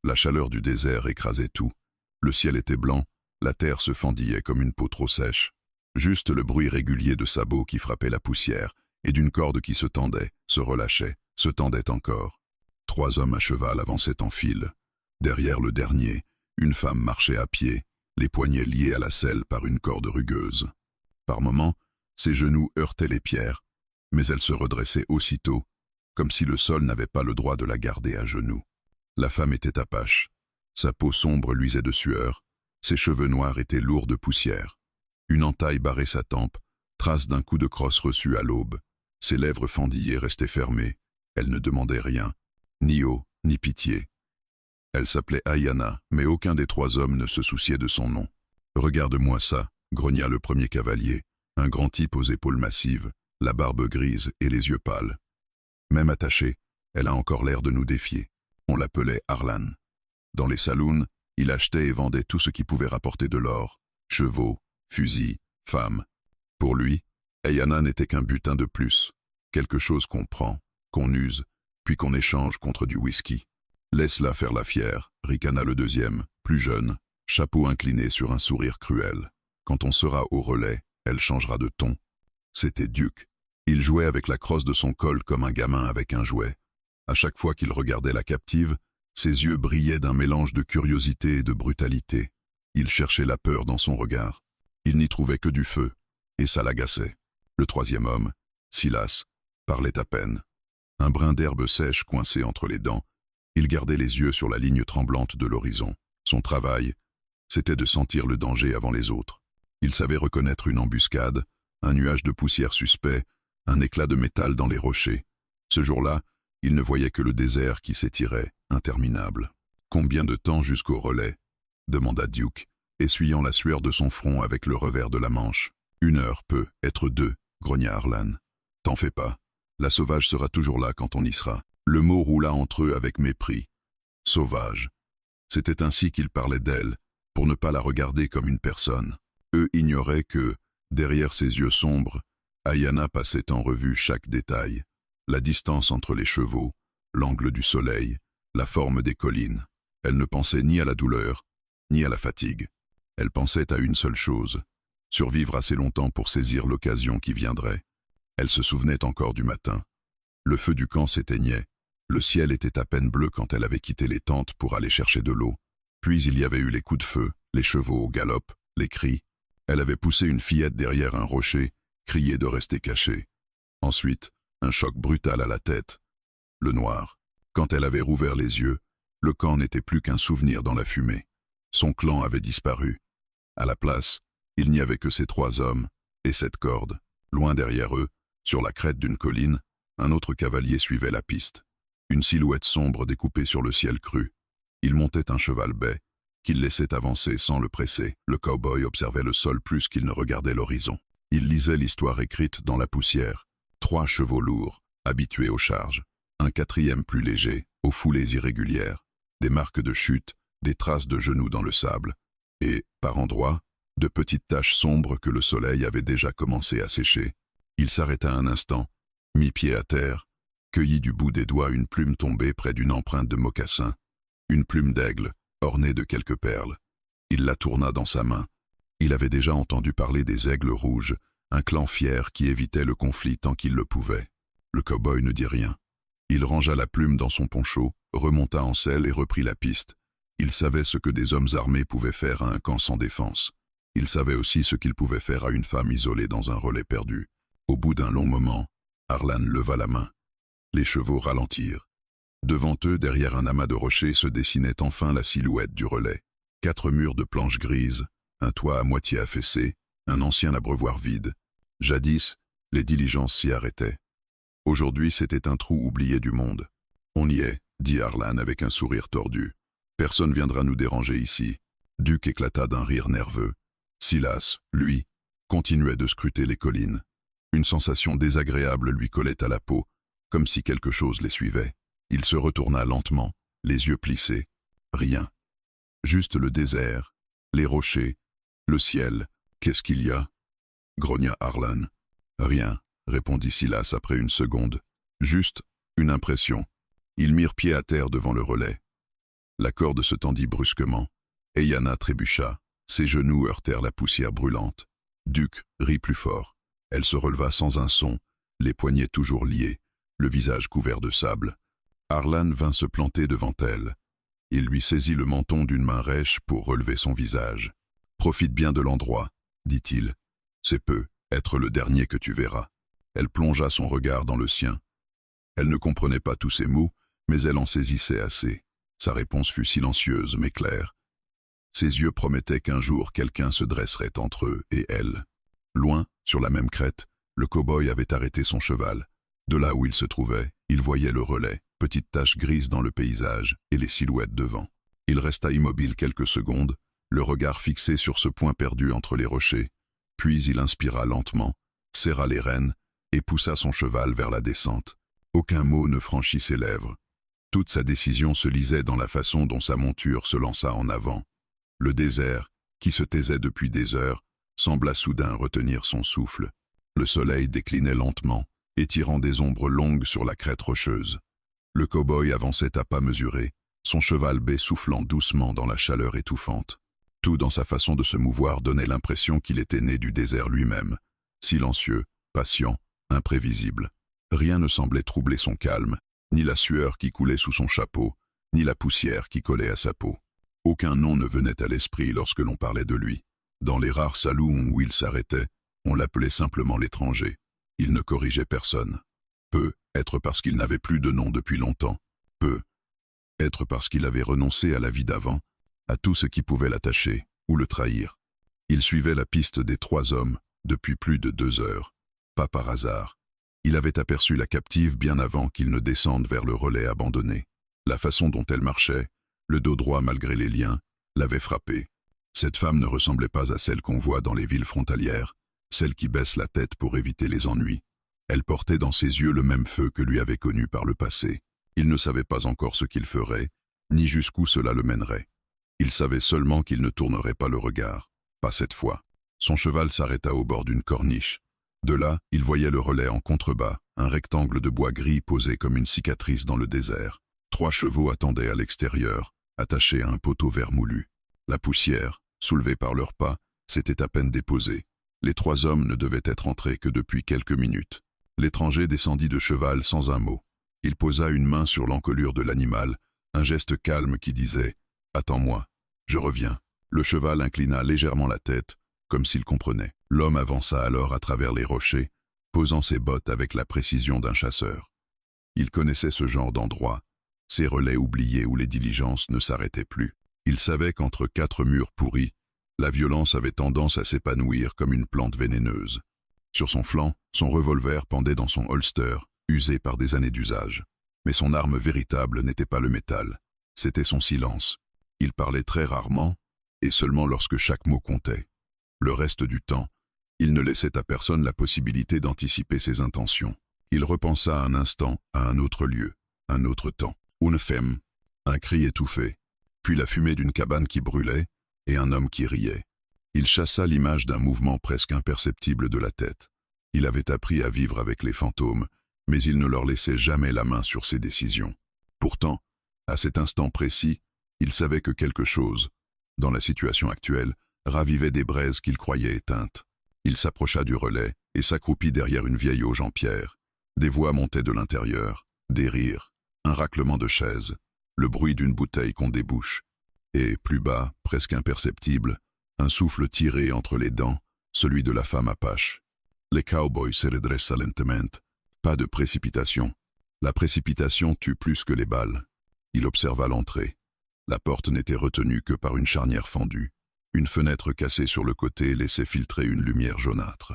La chaleur du désert écrasait tout. Le ciel était blanc, la terre se fendillait comme une peau trop sèche. Juste le bruit régulier de sabots qui frappaient la poussière, et d'une corde qui se tendait, se relâchait, se tendait encore. 3 hommes à cheval avançaient en file. Derrière le dernier, une femme marchait à pied, les poignets liés à la selle par une corde rugueuse. Par moments, ses genoux heurtaient les pierres, mais elle se redressait aussitôt, comme si le sol n'avait pas le droit de la garder à genoux. La femme était apache. Sa peau sombre luisait de sueur, ses cheveux noirs étaient lourds de poussière. Une entaille barrait sa tempe, trace d'un coup de crosse reçu à l'aube. Ses lèvres fendillées restaient fermées. Elle ne demandait rien, ni eau, ni pitié. Elle s'appelait Ayana, mais aucun des 3 hommes ne se souciait de son nom. « Regarde-moi ça », grogna le premier cavalier, un grand type aux épaules massives, la barbe grise et les yeux pâles. Même attachée, elle a encore l'air de nous défier. On l'appelait Arlan. Dans les saloons, il achetait et vendait tout ce qui pouvait rapporter de l'or, chevaux, fusils, femmes. Pour lui, Ayana n'était qu'un butin de plus, quelque chose qu'on prend, qu'on use, puis qu'on échange contre du whisky. Laisse-la faire la fière, ricana le deuxième, plus jeune, chapeau incliné sur un sourire cruel. Quand on sera au relais, elle changera de ton. C'était Duke. Il jouait avec la crosse de son col comme un gamin avec un jouet. À chaque fois qu'il regardait la captive, ses yeux brillaient d'un mélange de curiosité et de brutalité. Il cherchait la peur dans son regard. Il n'y trouvait que du feu, et ça l'agaçait. Le 3e homme, Silas, parlait à peine. Un brin d'herbe sèche coincé entre les dents, il gardait les yeux sur la ligne tremblante de l'horizon. Son travail, c'était de sentir le danger avant les autres. Il savait reconnaître une embuscade, un nuage de poussière suspect, un éclat de métal dans les rochers. Ce jour-là, il ne voyait que le désert qui s'étirait, interminable. « Combien de temps jusqu'au relais ?» demanda Duke, essuyant la sueur de son front avec le revers de la manche. « 1 heure peut être 2, grogna Arlan. « T'en fais pas, la sauvage sera toujours là quand on y sera. » Le mot roula entre eux avec mépris. Sauvage. C'était ainsi qu'il parlait d'elle, pour ne pas la regarder comme une personne. Eux ignoraient que, derrière ses yeux sombres, Ayana passait en revue chaque détail. La distance entre les chevaux, l'angle du soleil, la forme des collines. Elle ne pensait ni à la douleur, ni à la fatigue. Elle pensait à une seule chose, survivre assez longtemps pour saisir l'occasion qui viendrait. Elle se souvenait encore du matin. Le feu du camp s'éteignait. Le ciel était à peine bleu quand elle avait quitté les tentes pour aller chercher de l'eau. Puis il y avait eu les coups de feu, les chevaux au galop, les cris. Elle avait poussé une fillette derrière un rocher, crié de rester cachée. Ensuite, un choc brutal à la tête. Le noir. Quand elle avait rouvert les yeux, le camp n'était plus qu'un souvenir dans la fumée. Son clan avait disparu. À la place, il n'y avait que ces 3 hommes et cette corde. Loin derrière eux, sur la crête d'une colline, un autre cavalier suivait la piste. Une silhouette sombre découpée sur le ciel cru. Il montait un cheval bai, qu'il laissait avancer sans le presser. Le cow-boy observait le sol plus qu'il ne regardait l'horizon. Il lisait l'histoire écrite dans la poussière. 3 chevaux lourds, habitués aux charges. Un 4e plus léger, aux foulées irrégulières. Des marques de chute, des traces de genoux dans le sable. Et, par endroits, de petites taches sombres que le soleil avait déjà commencé à sécher. Il s'arrêta un instant, mit pied à terre, cueillit du bout des doigts une plume tombée près d'une empreinte de mocassin, une plume d'aigle, ornée de quelques perles. Il la tourna dans sa main. Il avait déjà entendu parler des aigles rouges, un clan fier qui évitait le conflit tant qu'il le pouvait. Le cow-boy ne dit rien. Il rangea la plume dans son poncho, remonta en selle et reprit la piste. Il savait ce que des hommes armés pouvaient faire à un camp sans défense. Il savait aussi ce qu'ils pouvaient faire à une femme isolée dans un relais perdu. Au bout d'un long moment, Arlan leva la main. Les chevaux ralentirent. Devant eux, derrière un amas de rochers, se dessinait enfin la silhouette du relais. 4 murs de planches grises, un toit à moitié affaissé, un ancien abreuvoir vide. Jadis, les diligences s'y arrêtaient. Aujourd'hui, c'était un trou oublié du monde. « On y est », dit Arlan avec un sourire tordu. « Personne viendra nous déranger ici. » Duke éclata d'un rire nerveux. Silas, lui, continuait de scruter les collines. Une sensation désagréable lui collait à la peau, comme si quelque chose les suivait. Il se retourna lentement, les yeux plissés. Rien. Juste le désert, les rochers, le ciel. « Qu'est-ce qu'il y a ?» grogna Arlan. « Rien, » répondit Silas après une seconde. « Juste une impression. » Ils mirent pied à terre devant le relais. La corde se tendit brusquement. Eyana trébucha. Ses genoux heurtèrent la poussière brûlante. Duc rit plus fort. Elle se releva sans un son, les poignets toujours liés, le visage couvert de sable. Arlan vint se planter devant elle. Il lui saisit le menton d'une main rêche pour relever son visage. « Profite bien de l'endroit, dit-il. C'est peu, être le dernier que tu verras. » Elle plongea son regard dans le sien. Elle ne comprenait pas tous ses mots, mais elle en saisissait assez. Sa réponse fut silencieuse mais claire. Ses yeux promettaient qu'un jour quelqu'un se dresserait entre eux et elle. Loin, sur la même crête, le cow-boy avait arrêté son cheval. De là où il se trouvait, il voyait le relais, petite tache grise dans le paysage, et les silhouettes devant. Il resta immobile quelques secondes, le regard fixé sur ce point perdu entre les rochers, puis il inspira lentement, serra les rênes, et poussa son cheval vers la descente. Aucun mot ne franchit ses lèvres. Toute sa décision se lisait dans la façon dont sa monture se lança en avant. Le désert, qui se taisait depuis des heures, sembla soudain retenir son souffle. Le soleil déclinait lentement, étirant des ombres longues sur la crête rocheuse. Le cow-boy avançait à pas mesurés, son cheval bai soufflant doucement dans la chaleur étouffante. Tout dans sa façon de se mouvoir donnait l'impression qu'il était né du désert lui-même, silencieux, patient, imprévisible. Rien ne semblait troubler son calme, ni la sueur qui coulait sous son chapeau, ni la poussière qui collait à sa peau. Aucun nom ne venait à l'esprit lorsque l'on parlait de lui. Dans les rares saloons où il s'arrêtait, on l'appelait simplement l'étranger. Il ne corrigeait personne. Peut être parce qu'il n'avait plus de nom depuis longtemps. Peut être parce qu'il avait renoncé à la vie d'avant, à tout ce qui pouvait l'attacher ou le trahir. Il suivait la piste des 3 hommes depuis plus de 2 heures. Pas par hasard. Il avait aperçu la captive bien avant qu'ils ne descendent vers le relais abandonné. La façon dont elle marchait, le dos droit malgré les liens, l'avait frappé. Cette femme ne ressemblait pas à celle qu'on voit dans les villes frontalières, celle qui baisse la tête pour éviter les ennuis. Elle portait dans ses yeux le même feu que lui avait connu par le passé. Il ne savait pas encore ce qu'il ferait, ni jusqu'où cela le mènerait. Il savait seulement qu'il ne tournerait pas le regard. Pas cette fois. Son cheval s'arrêta au bord d'une corniche. De là, il voyait le relais en contrebas, un rectangle de bois gris posé comme une cicatrice dans le désert. 3 chevaux attendaient à l'extérieur, attachés à un poteau vermoulu. La poussière, soulevée par leurs pas, s'était à peine déposée. Les 3 hommes ne devaient être entrés que depuis quelques minutes. L'étranger descendit de cheval sans un mot. Il posa une main sur l'encolure de l'animal, un geste calme qui disait « Attends-moi, je reviens ». Le cheval inclina légèrement la tête, comme s'il comprenait. L'homme avança alors à travers les rochers, posant ses bottes avec la précision d'un chasseur. Il connaissait ce genre d'endroit, ces relais oubliés où les diligences ne s'arrêtaient plus. Il savait qu'entre 4 murs pourris, la violence avait tendance à s'épanouir comme une plante vénéneuse. Sur son flanc, son revolver pendait dans son holster, usé par des années d'usage. Mais son arme véritable n'était pas le métal, c'était son silence. Il parlait très rarement, et seulement lorsque chaque mot comptait. Le reste du temps, il ne laissait à personne la possibilité d'anticiper ses intentions. Il repensa un instant à un autre lieu, un autre temps. Une femme, un cri étouffé, puis la fumée d'une cabane qui brûlait, et un homme qui riait. Il chassa l'image d'un mouvement presque imperceptible de la tête. Il avait appris à vivre avec les fantômes, mais il ne leur laissait jamais la main sur ses décisions. Pourtant, à cet instant précis, il savait que quelque chose, dans la situation actuelle, ravivait des braises qu'il croyait éteintes. Il s'approcha du relais et s'accroupit derrière une vieille auge en pierre. Des voix montaient de l'intérieur, des rires, un raclement de chaises, le bruit d'une bouteille qu'on débouche, et, plus bas, presque imperceptible, un souffle tiré entre les dents, celui de la femme apache. Les cowboys se redressa lentement. Pas de précipitation. La précipitation tue plus que les balles. Il observa l'entrée. La porte n'était retenue que par une charnière fendue. Une fenêtre cassée sur le côté laissait filtrer une lumière jaunâtre.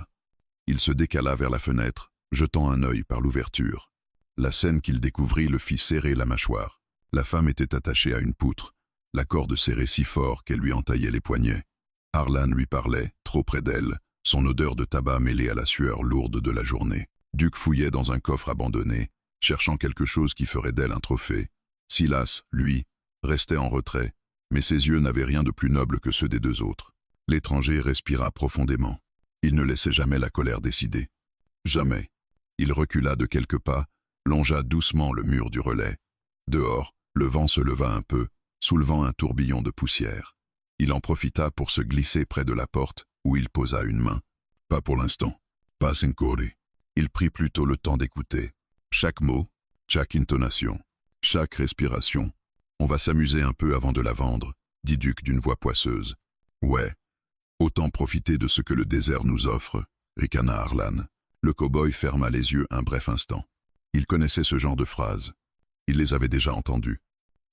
Il se décala vers la fenêtre, jetant un œil par l'ouverture. La scène qu'il découvrit le fit serrer la mâchoire. La femme était attachée à une poutre, la corde serrée si fort qu'elle lui entaillait les poignets. Arlan lui parlait, trop près d'elle, son odeur de tabac mêlée à la sueur lourde de la journée. Duc fouillait dans un coffre abandonné, cherchant quelque chose qui ferait d'elle un trophée. Silas, lui, restait en retrait, mais ses yeux n'avaient rien de plus noble que ceux des 2 autres. L'étranger respira profondément. Il ne laissait jamais la colère décider. Jamais. Il recula de quelques pas, longea doucement le mur du relais. Dehors, le vent se leva un peu, soulevant un tourbillon de poussière. Il en profita pour se glisser près de la porte, où il posa une main. Pas pour l'instant. Pas encore. Il prit plutôt le temps d'écouter. Chaque mot, chaque intonation, chaque respiration. On va s'amuser un peu avant de la vendre, dit Duc d'une voix poisseuse. Ouais. Autant profiter de ce que le désert nous offre, ricana Harlan. Le cow-boy ferma les yeux un bref instant. Il connaissait ce genre de phrases. Il les avait déjà entendues.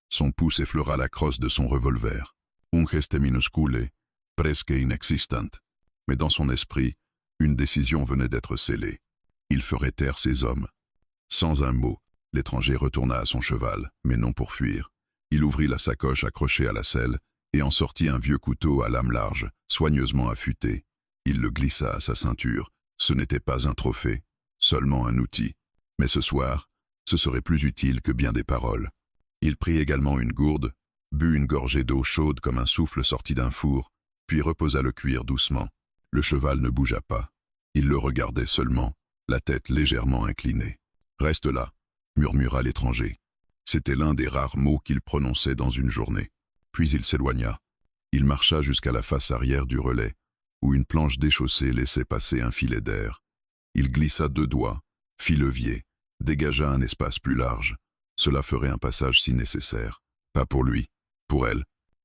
Son pouce effleura la crosse de son revolver. Un geste minuscule, presque inexistant. Mais dans son esprit, une décision venait d'être scellée. Il ferait taire ses hommes. Sans un mot, l'étranger retourna à son cheval, mais non pour fuir. Il ouvrit la sacoche accrochée à la selle et en sortit un vieux couteau à lame large, soigneusement affûté. Il le glissa à sa ceinture. Ce n'était pas un trophée, seulement un outil. Mais ce soir, ce serait plus utile que bien des paroles. Il prit également une gourde, but une gorgée d'eau chaude comme un souffle sorti d'un four, puis reposa le cuir doucement. Le cheval ne bougea pas. Il le regardait seulement, la tête légèrement inclinée. « Reste là », murmura l'étranger. C'était l'un des rares mots qu'il prononçait dans une journée. Puis il s'éloigna. Il marcha jusqu'à la face arrière du relais, où une planche déchaussée laissait passer un filet d'air. Il glissa 2 doigts, fit levier, dégagea un espace plus large. Cela ferait un passage si nécessaire. Pas pour lui, pour elle.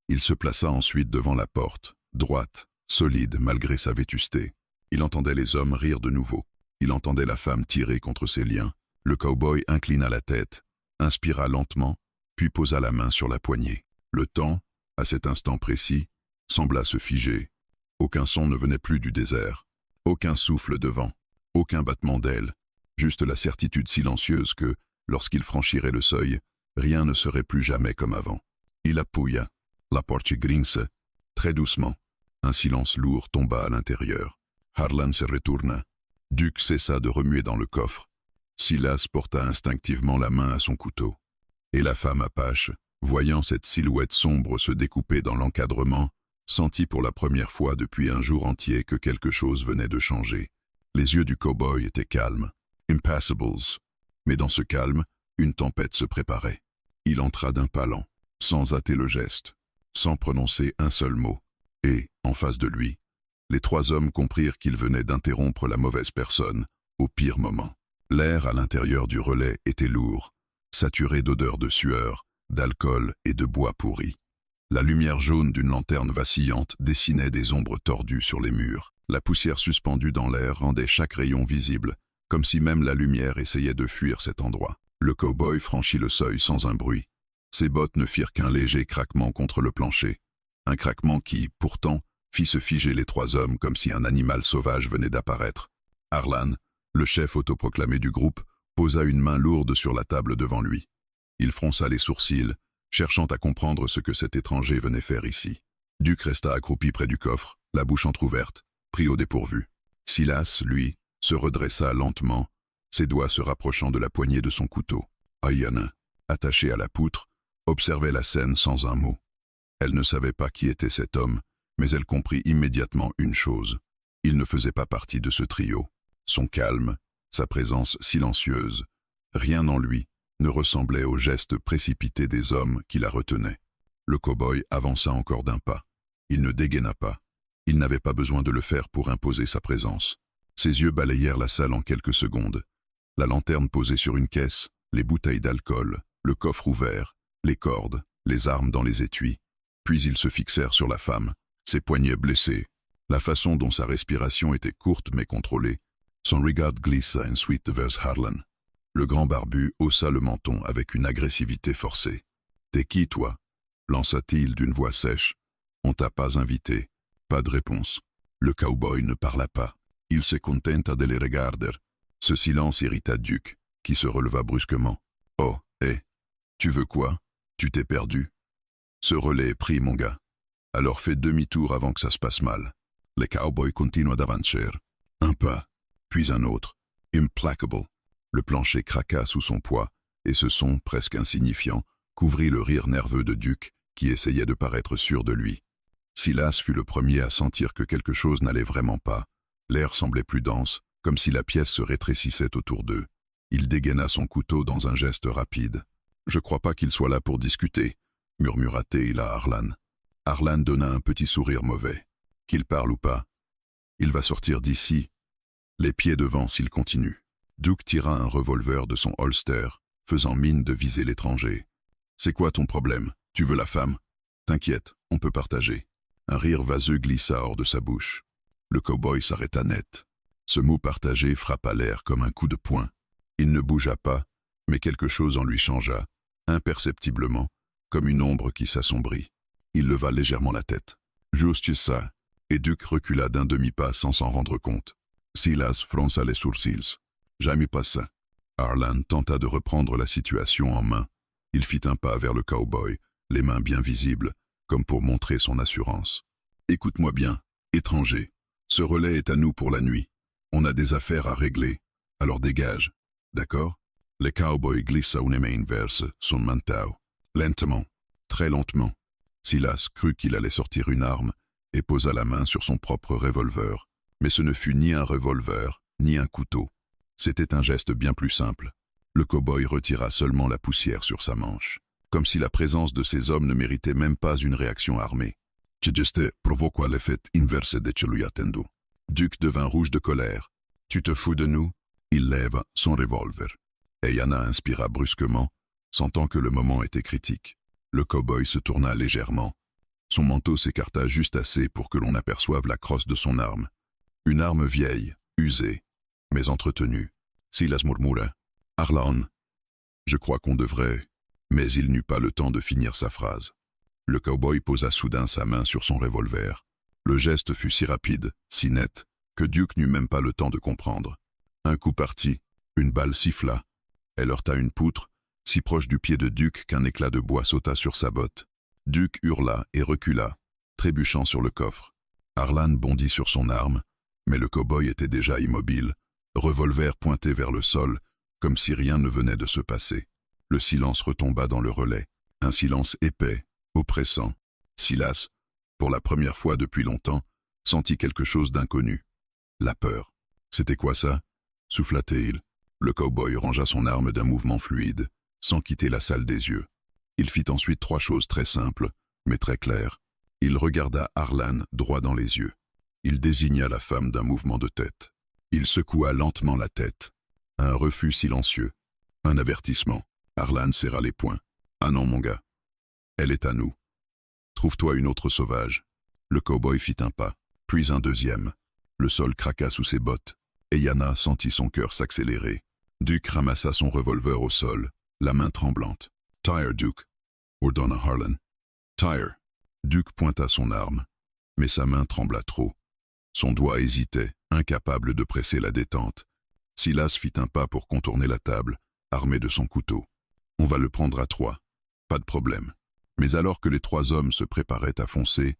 Il se plaça ensuite devant la porte, droite, solide malgré sa vétusté. Il entendait les hommes rire de nouveau. Il entendait la femme tirer contre ses liens. Le cow-boy inclina la tête, inspira lentement, puis posa la main sur la poignée. Le temps, à cet instant précis, sembla se figer. Aucun son ne venait plus du désert, aucun souffle de vent, aucun battement d'ailes, juste la certitude silencieuse que, lorsqu'il franchirait le seuil, rien ne serait plus jamais comme avant. Il appuya, la porte grince, très doucement. Un silence lourd tomba à l'intérieur. Harlan se retourna. Duc cessa de remuer dans le coffre. Silas porta instinctivement la main à son couteau. Et la femme apache, voyant cette silhouette sombre se découper dans l'encadrement, sentit pour la première fois depuis un jour entier que quelque chose venait de changer. Les yeux du cow-boy étaient calmes, impassibles. Mais dans ce calme, une tempête se préparait. Il entra d'un pas lent, sans hâter le geste, sans prononcer un seul mot. Et, en face de lui, les 3 hommes comprirent qu'il venait d'interrompre la mauvaise personne, au pire moment. L'air à l'intérieur du relais était lourd, saturé d'odeurs de sueur, d'alcool et de bois pourri. La lumière jaune d'une lanterne vacillante dessinait des ombres tordues sur les murs. La poussière suspendue dans l'air rendait chaque rayon visible, comme si même la lumière essayait de fuir cet endroit. Le cow-boy franchit le seuil sans un bruit. Ses bottes ne firent qu'un léger craquement contre le plancher. Un craquement qui, pourtant, fit se figer les 3 hommes comme si un animal sauvage venait d'apparaître. Harlan, le chef autoproclamé du groupe, posa une main lourde sur la table devant lui. Il fronça les sourcils, cherchant à comprendre ce que cet étranger venait faire ici. Duc resta accroupi près du coffre, la bouche entr'ouverte, pris au dépourvu. Silas, lui, se redressa lentement, ses doigts se rapprochant de la poignée de son couteau. Ayana, attachée à la poutre, observait la scène sans un mot. Elle ne savait pas qui était cet homme, mais elle comprit immédiatement une chose. Il ne faisait pas partie de ce trio. Son calme, sa présence silencieuse, rien en lui ne ressemblait aux gestes précipités des hommes qui la retenaient. Le cow-boy avança encore d'un pas. Il ne dégaina pas. Il n'avait pas besoin de le faire pour imposer sa présence. Ses yeux balayèrent la salle en quelques secondes. La lanterne posée sur une caisse, les bouteilles d'alcool, le coffre ouvert, les cordes, les armes dans les étuis. Puis ils se fixèrent sur la femme, ses poignets blessés, la façon dont sa respiration était courte mais contrôlée. Son regard glissa ensuite vers Harlan. Le grand barbu haussa le menton avec une agressivité forcée. « T'es qui, toi » lança-t-il d'une voix sèche. « On t'a pas invité. » Pas de réponse. Le cow-boy ne parla pas. Il se contenta de les regarder. Ce silence irrita Duc, qui se releva brusquement. « Oh, hé, tu veux quoi? Tu t'es perdu. Ce relais est pris, mon gars. Alors fais demi-tour avant que ça se passe mal. » Le cow-boy continua d'avancer. Un pas, puis un autre. Implacable. Le plancher craqua sous son poids, et ce son, presque insignifiant, couvrit le rire nerveux de Duc, qui essayait de paraître sûr de lui. Silas fut le premier à sentir que quelque chose n'allait vraiment pas. L'air semblait plus dense, comme si la pièce se rétrécissait autour d'eux. Il dégaina son couteau dans un geste rapide. « Je crois pas qu'il soit là pour discuter. » murmura Teil à Arlan. Arlan donna un petit sourire mauvais. Qu'il parle ou pas, il va sortir d'ici, les pieds devant s'il continue. Duke tira un revolver de son holster, faisant mine de viser l'étranger. C'est quoi ton problème? Tu veux la femme? T'inquiète, on peut partager. Un rire vaseux glissa hors de sa bouche. Le cow-boy s'arrêta net. Ce mot partagé frappa l'air comme un coup de poing. Il ne bougea pas, mais quelque chose en lui changea, imperceptiblement, comme une ombre qui s'assombrit. Il leva légèrement la tête. Juste ça. Et Duke recula d'un demi-pas sans s'en rendre compte. Silas fronça les sourcils. Jamais pas ça. Arlan tenta de reprendre la situation en main. Il fit un pas vers le cow-boy, les mains bien visibles, comme pour montrer son assurance. Écoute-moi bien, étranger. Ce relais est à nous pour la nuit. On a des affaires à régler, alors dégage. D'accord? Le cow-boy glissa une main inverse son manteau. Lentement, très lentement. Silas crut qu'il allait sortir une arme et posa la main sur son propre revolver. Mais ce ne fut ni un revolver, ni un couteau. C'était un geste bien plus simple. Le cow-boy retira seulement la poussière sur sa manche, comme si la présence de ces hommes ne méritait même pas une réaction armée. Ce geste provoqua l'effet inverse de ce lui attendu. Duke devint rouge de colère. « Tu te fous de nous ?» Il lève son revolver. Yana inspira brusquement, sentant que le moment était critique. Le cow-boy se tourna légèrement. Son manteau s'écarta juste assez pour que l'on aperçoive la crosse de son arme. Une arme vieille, usée, mais entretenue. Silas murmura. « Arlan, je crois qu'on devrait... » Mais il n'eut pas le temps de finir sa phrase. Le cow-boy posa soudain sa main sur son revolver. Le geste fut si rapide, si net, que Duke n'eut même pas le temps de comprendre. Un coup partit, une balle siffla. Elle heurta une poutre, si proche du pied de Duke qu'un éclat de bois sauta sur sa botte. Duke hurla et recula, trébuchant sur le coffre. Arlan bondit sur son arme, mais le cow-boy était déjà immobile, revolver pointé vers le sol, comme si rien ne venait de se passer. Le silence retomba dans le relais, un silence épais, oppressant. Silas, pour la première fois depuis longtemps, sentit quelque chose d'inconnu. La peur. C'était quoi ça? Souffla-t-il. Le cow-boy rangea son arme d'un mouvement fluide, sans quitter la salle des yeux. Il fit ensuite 3 choses très simples, mais très claires. Il regarda Arlan droit dans les yeux. Il désigna la femme d'un mouvement de tête. Il secoua lentement la tête. Un refus silencieux. Un avertissement. Arlan serra les poings. « Ah non, mon gars. Elle est à nous. Trouve-toi une autre sauvage. » Le cow-boy fit un pas, puis un deuxième. Le sol craqua sous ses bottes, et Yana sentit son cœur s'accélérer. Duke ramassa son revolver au sol, la main tremblante. « Tire, Duke !» ordonna Arlan. « Tire !» Duke pointa son arme, mais sa main trembla trop. Son doigt hésitait, incapable de presser la détente. Silas fit un pas pour contourner la table, armé de son couteau. « On va le prendre à 3. Pas de problème. » Mais alors que les 3 hommes se préparaient à foncer,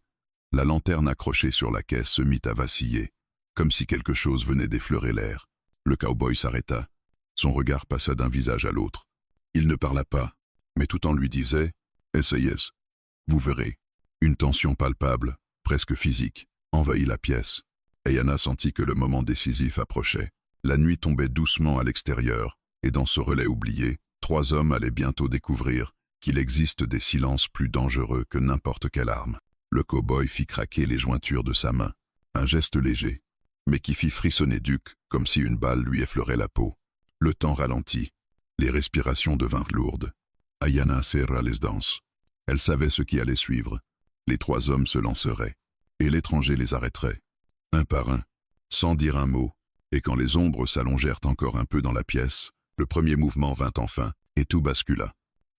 la lanterne accrochée sur la caisse se mit à vaciller, comme si quelque chose venait d'effleurer l'air. Le cow-boy s'arrêta. Son regard passa d'un visage à l'autre. Il ne parla pas, mais tout en lui disait « Essayez. Vous verrez. » Une tension palpable, presque physique, envahit la pièce. Yana sentit que le moment décisif approchait. La nuit tombait doucement à l'extérieur, et dans ce relais oublié, 3 hommes allaient bientôt découvrir qu'il existe des silences plus dangereux que n'importe quelle arme. Le cow-boy fit craquer les jointures de sa main, un geste léger, mais qui fit frissonner Duke comme si une balle lui effleurait la peau. Le temps ralentit, les respirations devinrent lourdes. Yana serra les dents. Elle savait ce qui allait suivre. Les 3 hommes se lanceraient, et l'étranger les arrêterait, un par un, sans dire un mot, et quand les ombres s'allongèrent encore un peu dans la pièce, le premier mouvement vint enfin, et tout bascula.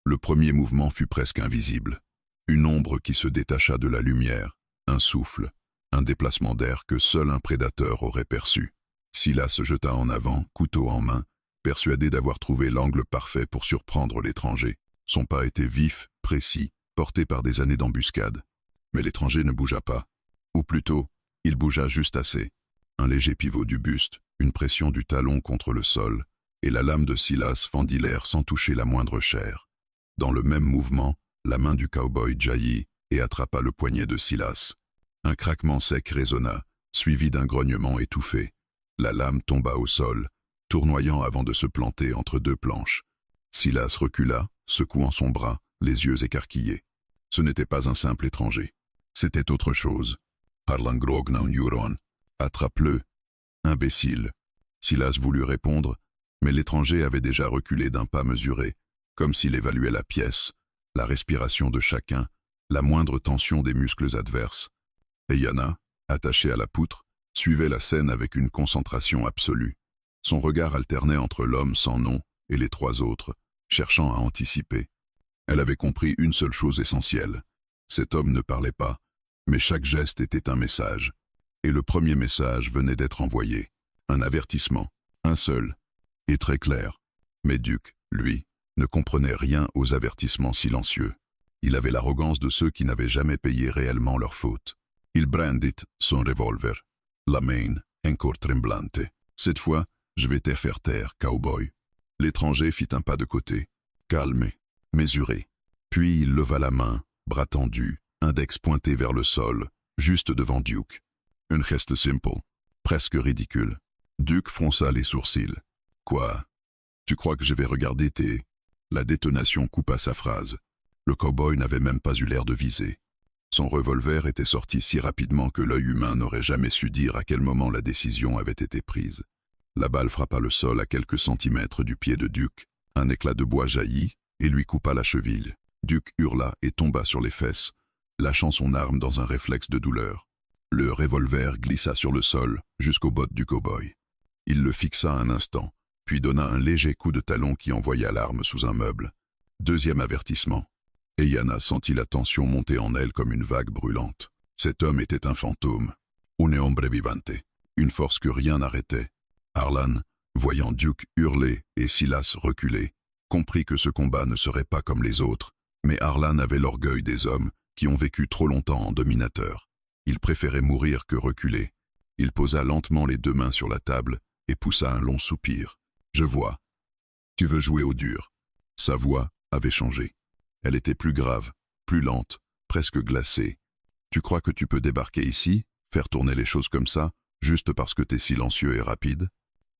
Le premier mouvement fut presque invisible. Une ombre qui se détacha de la lumière, un souffle, un déplacement d'air que seul un prédateur aurait perçu. Silas se jeta en avant, couteau en main, persuadé d'avoir trouvé l'angle parfait pour surprendre l'étranger. Son pas était vif, précis, porté par des années d'embuscade. Mais l'étranger ne bougea pas. Ou plutôt, il bougea juste assez. Un léger pivot du buste, une pression du talon contre le sol, et la lame de Silas fendit l'air sans toucher la moindre chair. Dans le même mouvement, la main du cow-boy jaillit et attrapa le poignet de Silas. Un craquement sec résonna, suivi d'un grognement étouffé. La lame tomba au sol, tournoyant avant de se planter entre 2 planches. Silas recula, secouant son bras, les yeux écarquillés. Ce n'était pas un simple étranger. C'était autre chose. Harlan Grognan Euron. Attrape-le. Imbécile. Silas voulut répondre, mais l'étranger avait déjà reculé d'un pas mesuré, comme s'il évaluait la pièce, la respiration de chacun, la moindre tension des muscles adverses. Et Yana, attachée à la poutre, suivait la scène avec une concentration absolue. Son regard alternait entre l'homme sans nom et les trois autres, cherchant à anticiper. Elle avait compris une seule chose essentielle. Cet homme ne parlait pas, mais chaque geste était un message. Et le premier message venait d'être envoyé. Un avertissement, un seul, et très clair. Mais Duke, lui, ne comprenait rien aux avertissements silencieux. Il avait l'arrogance de ceux qui n'avaient jamais payé réellement leur faute. Il brandit son revolver, la main encore tremblante. Cette fois, je vais te faire taire, cowboy. L'étranger fit un pas de côté, calme, mesuré. Puis il leva la main, bras tendu, index pointé vers le sol, juste devant Duke. Un geste simple, presque ridicule. Duke fronça les sourcils. Quoi? Tu crois que je vais regarder tes... La détonation coupa sa phrase. Le cow-boy n'avait même pas eu l'air de viser. Son revolver était sorti si rapidement que l'œil humain n'aurait jamais su dire à quel moment la décision avait été prise. La balle frappa le sol à quelques centimètres du pied de Duke. Un éclat de bois jaillit et lui coupa la cheville. Duke hurla et tomba sur les fesses, lâchant son arme dans un réflexe de douleur. Le revolver glissa sur le sol jusqu'aux bottes du cow-boy. Il le fixa un instant, puis donna un léger coup de talon qui envoya l'arme sous un meuble. Deuxième avertissement. Et Yana sentit la tension monter en elle comme une vague brûlante. Cet homme était un fantôme. Un hombre vivante. Une force que rien n'arrêtait. Harlan, voyant Duke hurler et Silas reculer, comprit que ce combat ne serait pas comme les autres, mais Harlan avait l'orgueil des hommes qui ont vécu trop longtemps en dominateur. Il préférait mourir que reculer. Il posa lentement les deux mains sur la table et poussa un long soupir. « Je vois. Tu veux jouer au dur. » Sa voix avait changé. Elle était plus grave, plus lente, presque glacée. « Tu crois que tu peux débarquer ici, faire tourner les choses comme ça, juste parce que t'es silencieux et rapide ?»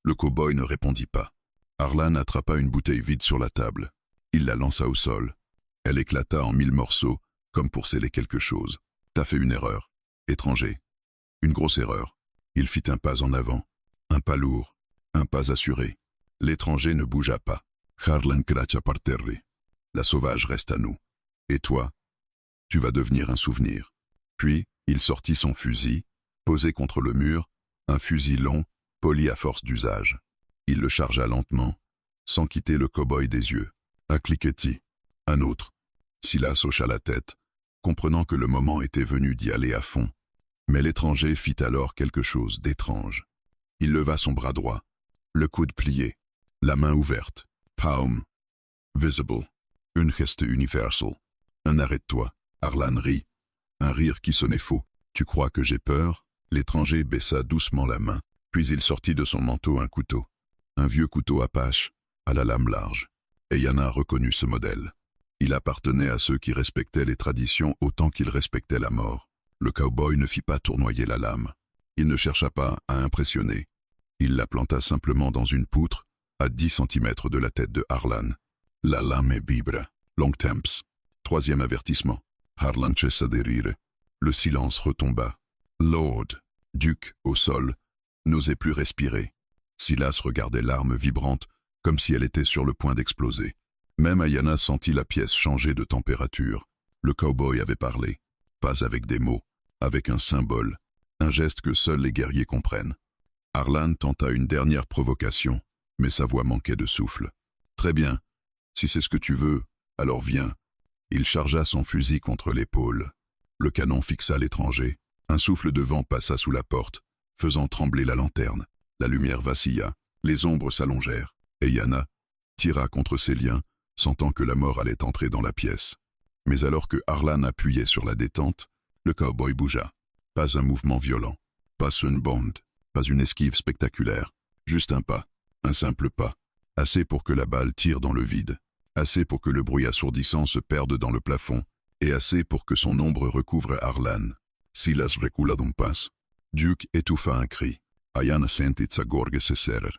Le cow-boy ne répondit pas. Harlan attrapa une bouteille vide sur la table. Il la lança au sol. Elle éclata en 1000 morceaux, comme pour sceller quelque chose. « T'as fait une erreur. Étranger. Une grosse erreur. » Il fit un pas en avant. Un pas lourd. Un pas assuré. L'étranger ne bougea pas. Harlan cracha par terre. La sauvage reste à nous. Et toi, tu vas devenir un souvenir. Puis, il sortit son fusil, posé contre le mur, un fusil long, poli à force d'usage. Il le chargea lentement, sans quitter le cow-boy des yeux. Un cliquetis. Un autre. Silas hocha la tête, comprenant que le moment était venu d'y aller à fond. Mais l'étranger fit alors quelque chose d'étrange. Il leva son bras droit, le coude plié, la main ouverte, palm, visible, un geste universal. Un arrête-toi, Harlan rit. Un rire qui sonnait faux. Tu crois que j'ai peur? L'étranger baissa doucement la main, puis il sortit de son manteau un couteau. Un vieux couteau Apache, à la lame large. Et Yana reconnut ce modèle. Il appartenait à ceux qui respectaient les traditions autant qu'ils respectaient la mort. Le cow-boy ne fit pas tournoyer la lame. Il ne chercha pas à impressionner. Il la planta simplement dans une poutre, à 10 centimètres de la tête de Harlan. La lame est vibre. Long temps. Troisième avertissement. Harlan cessa de rire. Le silence retomba. Lord, Duke, au sol, n'osait plus respirer. Silas regardait l'arme vibrante, comme si elle était sur le point d'exploser. Même Yana sentit la pièce changer de température. Le cow-boy avait parlé. Pas avec des mots, avec un symbole, un geste que seuls les guerriers comprennent. Harlan tenta une dernière provocation, mais sa voix manquait de souffle. « Très bien, si c'est ce que tu veux, alors viens. » Il chargea son fusil contre l'épaule. Le canon fixa l'étranger. Un souffle de vent passa sous la porte, faisant trembler la lanterne. La lumière vacilla, les ombres s'allongèrent, et Yana tira contre ses liens, sentant que la mort allait entrer dans la pièce. Mais alors que Harlan appuyait sur la détente, le cow-boy bougea. Pas un mouvement violent, pas une bonde, pas une esquive spectaculaire, juste un pas, un simple pas, assez pour que la balle tire dans le vide, assez pour que le bruit assourdissant se perde dans le plafond, et assez pour que son ombre recouvre Harlan. Silas recula d'un pas. Duke étouffa un cri. Yana sentit sa gorge se serrer.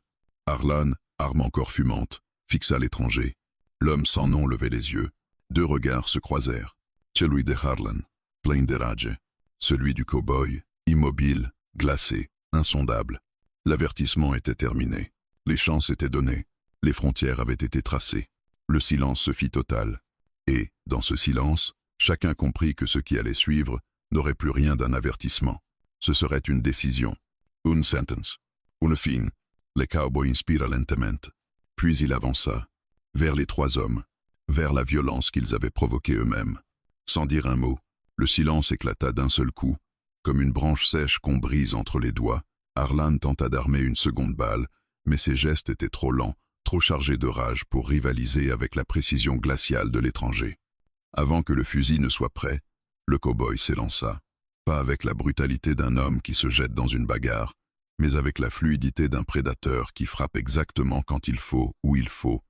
Harlan, arme encore fumante, fixa l'étranger. L'homme sans nom levait les yeux. Deux regards se croisèrent. Celui de Harlan, plein de rage. Celui du cow-boy, immobile, glacé, insondable. L'avertissement était terminé. Les chances étaient données. Les frontières avaient été tracées. Le silence se fit total. Et, dans ce silence, chacun comprit que ce qui allait suivre n'aurait plus rien d'un avertissement. Ce serait une décision. Une sentence. Une fin. Le cowboy inspira lentement. Puis il avança. Vers les trois hommes. Vers la violence qu'ils avaient provoquée eux-mêmes. Sans dire un mot, le silence éclata d'un seul coup. Comme une branche sèche qu'on brise entre les doigts, Harlan tenta d'armer une seconde balle, mais ses gestes étaient trop lents, trop chargés de rage pour rivaliser avec la précision glaciale de l'étranger. Avant que le fusil ne soit prêt, le cow-boy s'élança, pas avec la brutalité d'un homme qui se jette dans une bagarre, mais avec la fluidité d'un prédateur qui frappe exactement quand il faut, où il faut.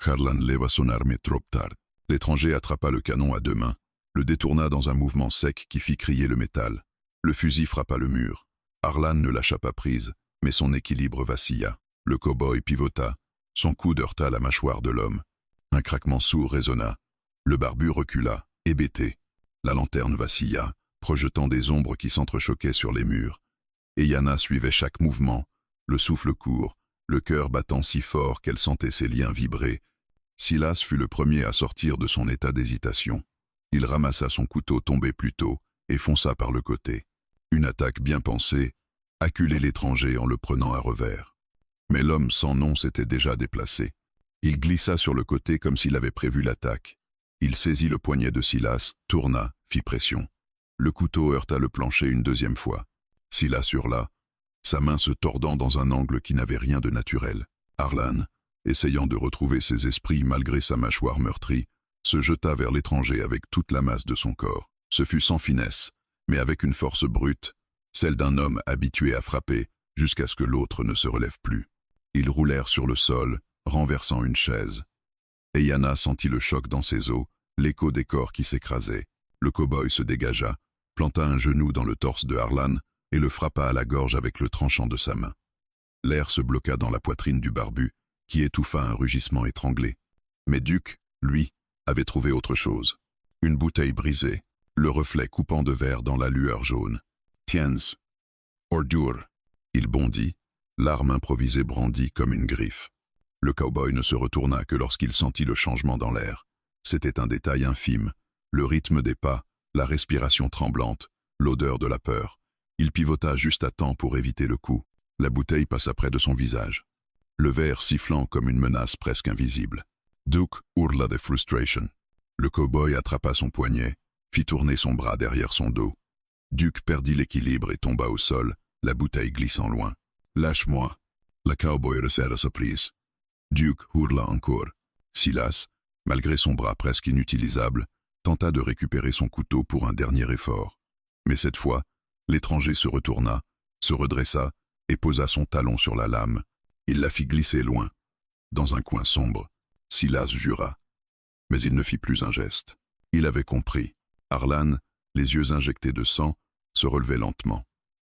Harlan leva son arme trop tard. L'étranger attrapa le canon à deux mains, le détourna dans un mouvement sec qui fit crier le métal. Le fusil frappa le mur. Harlan ne lâcha pas prise, mais son équilibre vacilla. Le cow-boy pivota, son coude heurta la mâchoire de l'homme. Un craquement sourd résonna. Le barbu recula, hébété. La lanterne vacilla, projetant des ombres qui s'entrechoquaient sur les murs. Et Yana suivait chaque mouvement, le souffle court, le cœur battant si fort qu'elle sentait ses liens vibrer. Silas fut le premier à sortir de son état d'hésitation. Il ramassa son couteau tombé plus tôt et fonça par le côté. Une attaque bien pensée, acculait l'étranger en le prenant à revers. Mais l'homme sans nom s'était déjà déplacé. Il glissa sur le côté comme s'il avait prévu l'attaque. Il saisit le poignet de Silas, tourna, fit pression. Le couteau heurta le plancher une deuxième fois. Silas hurla, sa main se tordant dans un angle qui n'avait rien de naturel. Harlan, essayant de retrouver ses esprits malgré sa mâchoire meurtrie, se jeta vers l'étranger avec toute la masse de son corps. Ce fut sans finesse, mais avec une force brute, celle d'un homme habitué à frapper jusqu'à ce que l'autre ne se relève plus. Ils roulèrent sur le sol, renversant une chaise. Et Yana sentit le choc dans ses os, l'écho des corps qui s'écrasaient. Le cow-boy se dégagea, planta un genou dans le torse de Harlan et le frappa à la gorge avec le tranchant de sa main. L'air se bloqua dans la poitrine du barbu, qui étouffa un rugissement étranglé. Mais Duke, lui, avait trouvé autre chose. Une bouteille brisée, le reflet coupant de verre dans la lueur jaune. « Tiens, ordure !» Il bondit, l'arme improvisée brandie comme une griffe. Le cow-boy ne se retourna que lorsqu'il sentit le changement dans l'air. C'était un détail infime, le rythme des pas, la respiration tremblante, l'odeur de la peur. Il pivota juste à temps pour éviter le coup. La bouteille passa près de son visage. Le verre sifflant comme une menace presque invisible. Duke hurla de frustration. Le cow-boy attrapa son poignet, fit tourner son bras derrière son dos. Duke perdit l'équilibre et tomba au sol, la bouteille glissant loin. « Lâche-moi !» Le cow-boy resserra sa prise. Duke hurla encore. Silas, malgré son bras presque inutilisable, tenta de récupérer son couteau pour un dernier effort. Mais cette fois, l'étranger se retourna, se redressa et posa son talon sur la lame. Il la fit glisser loin. Dans un coin sombre, Silas jura. Mais il ne fit plus un geste. Il avait compris. Harlan, les yeux injectés de sang, se relevait lentement.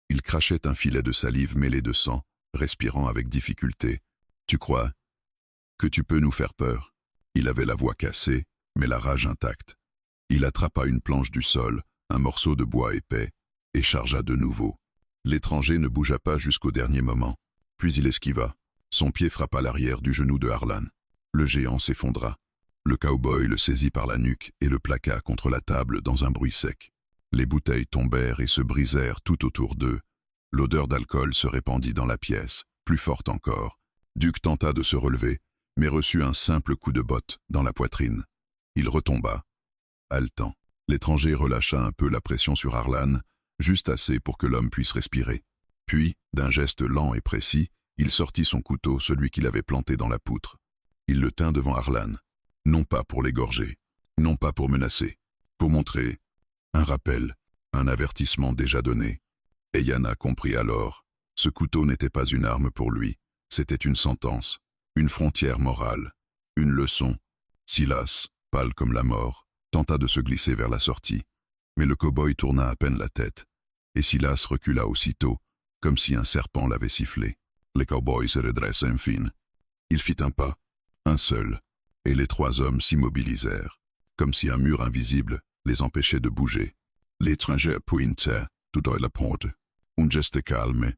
Il crachait un filet de salive mêlée de sang, respirant avec difficulté. « Tu crois que tu peux nous faire peur ?» Il avait la voix cassée, mais la rage intacte. Il attrapa une planche du sol, un morceau de bois épais, et chargea de nouveau. L'étranger ne bougea pas jusqu'au dernier moment. Puis il esquiva. Son pied frappa l'arrière du genou de Harlan. Le géant s'effondra. Le cow-boy le saisit par la nuque et le plaqua contre la table dans un bruit sec. Les bouteilles tombèrent et se brisèrent tout autour d'eux. L'odeur d'alcool se répandit dans la pièce, plus forte encore. Duke tenta de se relever, mais reçut un simple coup de botte dans la poitrine. Il retomba, haletant. L'étranger relâcha un peu la pression sur Harlan, juste assez pour que l'homme puisse respirer. Puis, d'un geste lent et précis, il sortit son couteau, celui qu'il avait planté dans la poutre. Il le tint devant Harlan, non pas pour l'égorger, non pas pour menacer, pour montrer un rappel, un avertissement déjà donné. Et Yana comprit alors, ce couteau n'était pas une arme pour lui, c'était une sentence, une frontière morale, une leçon. Silas, pâle comme la mort, tenta de se glisser vers la sortie, mais le cow-boy tourna à peine la tête, et Silas recula aussitôt, comme si un serpent l'avait sifflé. Le cow-boy se redressa enfin. Il fit un pas, un seul, et les trois hommes s'immobilisèrent, comme si un mur invisible les empêchait de bouger. L'étranger pointait tout à la porte. Un geste calme,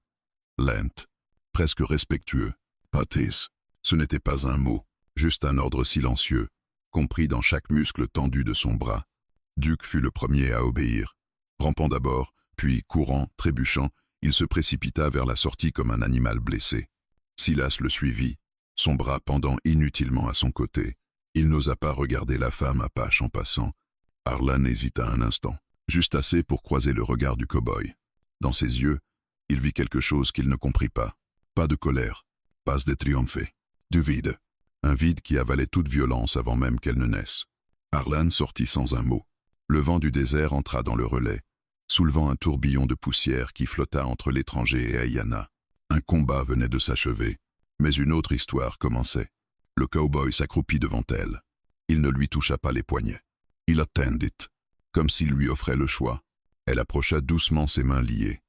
lent, presque respectueux. Patis. Ce n'était pas un mot, juste un ordre silencieux, compris dans chaque muscle tendu de son bras. Duc fut le premier à obéir. Rampant d'abord, puis courant, trébuchant, il se précipita vers la sortie comme un animal blessé. Silas le suivit, son bras pendant inutilement à son côté. Il n'osa pas regarder la femme apache en passant. Harlan hésita un instant, juste assez pour croiser le regard du cow-boy. Dans ses yeux, il vit quelque chose qu'il ne comprit pas. Pas de colère, pas de triomphe. Du vide. Un vide qui avalait toute violence avant même qu'elle ne naisse. Harlan sortit sans un mot. Le vent du désert entra dans le relais, soulevant un tourbillon de poussière qui flotta entre l'étranger et Ayanna. Un combat venait de s'achever, mais une autre histoire commençait. Le cow-boy s'accroupit devant elle. Il ne lui toucha pas les poignets. Il attendit, comme s'il lui offrait le choix. Elle approcha doucement ses mains liées.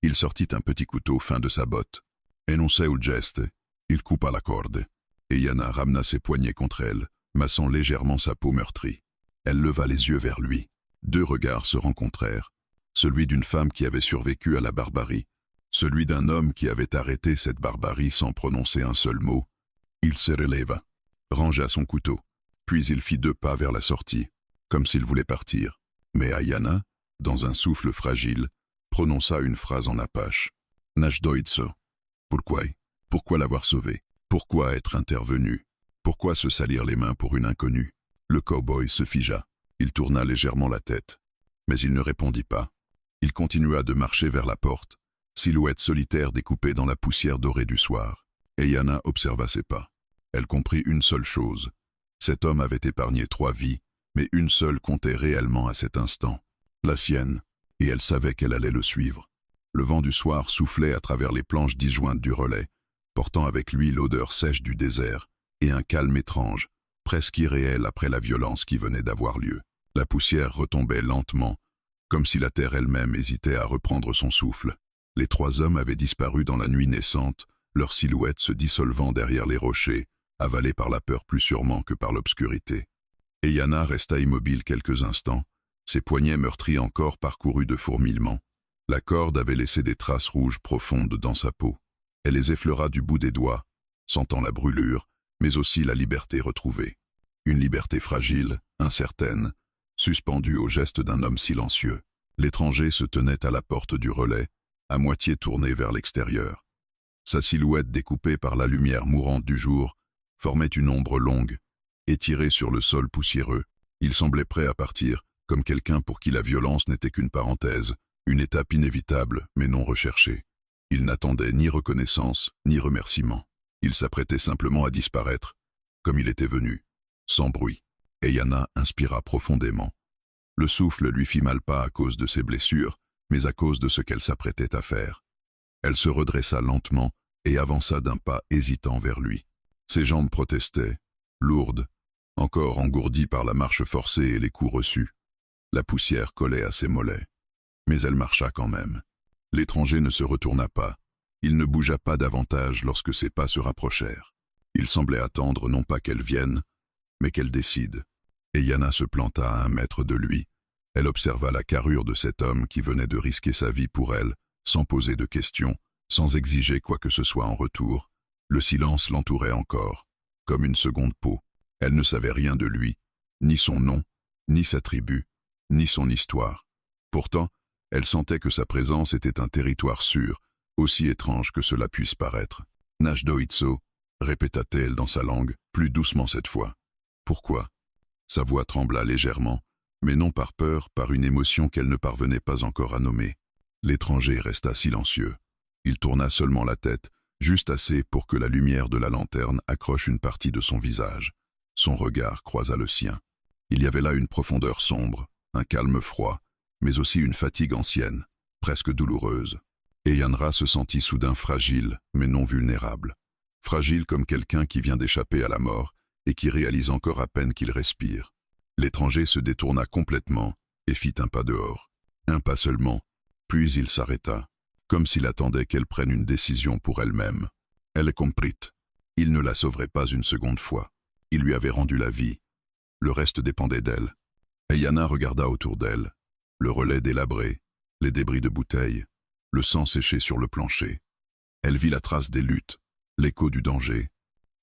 Il sortit un petit couteau fin de sa botte. Énoncé au geste, il coupa la corde. Ayanna ramena ses poignets contre elle, massant légèrement sa peau meurtrie. Elle leva les yeux vers lui. 2 regards se rencontrèrent. Celui d'une femme qui avait survécu à la barbarie, celui d'un homme qui avait arrêté cette barbarie sans prononcer un seul mot. Il se releva, rangea son couteau, puis il fit 2 pas vers la sortie, comme s'il voulait partir. Mais Ayanna, dans un souffle fragile, prononça une phrase en apache. Najdoitso. Pourquoi l'avoir sauvé? Pourquoi être intervenu? Pourquoi se salir les mains pour une inconnue? Le cow-boy se figea. Il tourna légèrement la tête. Mais il ne répondit pas. Il continua de marcher vers la porte, silhouette solitaire découpée dans la poussière dorée du soir. Ayanna observa ses pas. Elle comprit une seule chose. Cet homme avait épargné 3 vies, mais une seule comptait réellement à cet instant. La sienne, et elle savait qu'elle allait le suivre. Le vent du soir soufflait à travers les planches disjointes du relais, portant avec lui l'odeur sèche du désert et un calme étrange, presque irréel après la violence qui venait d'avoir lieu. La poussière retombait lentement, comme si la terre elle-même hésitait à reprendre son souffle. Les 3 hommes avaient disparu dans la nuit naissante, leurs silhouettes se dissolvant derrière les rochers, avalées par la peur plus sûrement que par l'obscurité. Ayanna resta immobile quelques instants, ses poignets meurtris encore parcourus de fourmillements. La corde avait laissé des traces rouges profondes dans sa peau. Elle les effleura du bout des doigts, sentant la brûlure, mais aussi la liberté retrouvée. Une liberté fragile, incertaine, suspendue au geste d'un homme silencieux. L'étranger se tenait à la porte du relais, à moitié tourné vers l'extérieur. Sa silhouette découpée par la lumière mourante du jour formait une ombre longue, étirée sur le sol poussiéreux. Il semblait prêt à partir, comme quelqu'un pour qui la violence n'était qu'une parenthèse, une étape inévitable mais non recherchée. Il n'attendait ni reconnaissance, ni remerciement. Il s'apprêtait simplement à disparaître, comme il était venu, sans bruit. Ayanna inspira profondément. Le souffle lui fit mal pas à cause de ses blessures, mais à cause de ce qu'elle s'apprêtait à faire. Elle se redressa lentement et avança d'un pas hésitant vers lui. Ses jambes protestaient, lourdes, encore engourdies par la marche forcée et les coups reçus. La poussière collait à ses mollets. Mais elle marcha quand même. L'étranger ne se retourna pas. Il ne bougea pas davantage lorsque ses pas se rapprochèrent. Il semblait attendre non pas qu'elle vienne, mais qu'elle décide. Ayanna se planta à 1 mètre de lui. Elle observa la carrure de cet homme qui venait de risquer sa vie pour elle, sans poser de questions, sans exiger quoi que ce soit en retour. Le silence l'entourait encore, comme une seconde peau. Elle ne savait rien de lui, ni son nom, ni sa tribu, ni son histoire. Pourtant, elle sentait que sa présence était un territoire sûr, aussi étrange que cela puisse paraître. Najdoitso, répéta-t-elle dans sa langue, plus doucement cette fois. Pourquoi? Sa voix trembla légèrement, mais non par peur, par une émotion qu'elle ne parvenait pas encore à nommer. L'étranger resta silencieux. Il tourna seulement la tête, juste assez pour que la lumière de la lanterne accroche une partie de son visage. Son regard croisa le sien. Il y avait là une profondeur sombre, un calme froid, mais aussi une fatigue ancienne, presque douloureuse. Ayanna se sentit soudain fragile, mais non vulnérable. Fragile comme quelqu'un qui vient d'échapper à la mort et qui réalise encore à peine qu'il respire. L'étranger se détourna complètement et fit un pas dehors. Un pas seulement, puis il s'arrêta, comme s'il attendait qu'elle prenne une décision pour elle-même. Elle comprit. Il ne la sauverait pas une seconde fois. Il lui avait rendu la vie. Le reste dépendait d'elle. Ayana regarda autour d'elle. Le relais délabré, les débris de bouteilles, le sang séché sur le plancher. Elle vit la trace des luttes, l'écho du danger.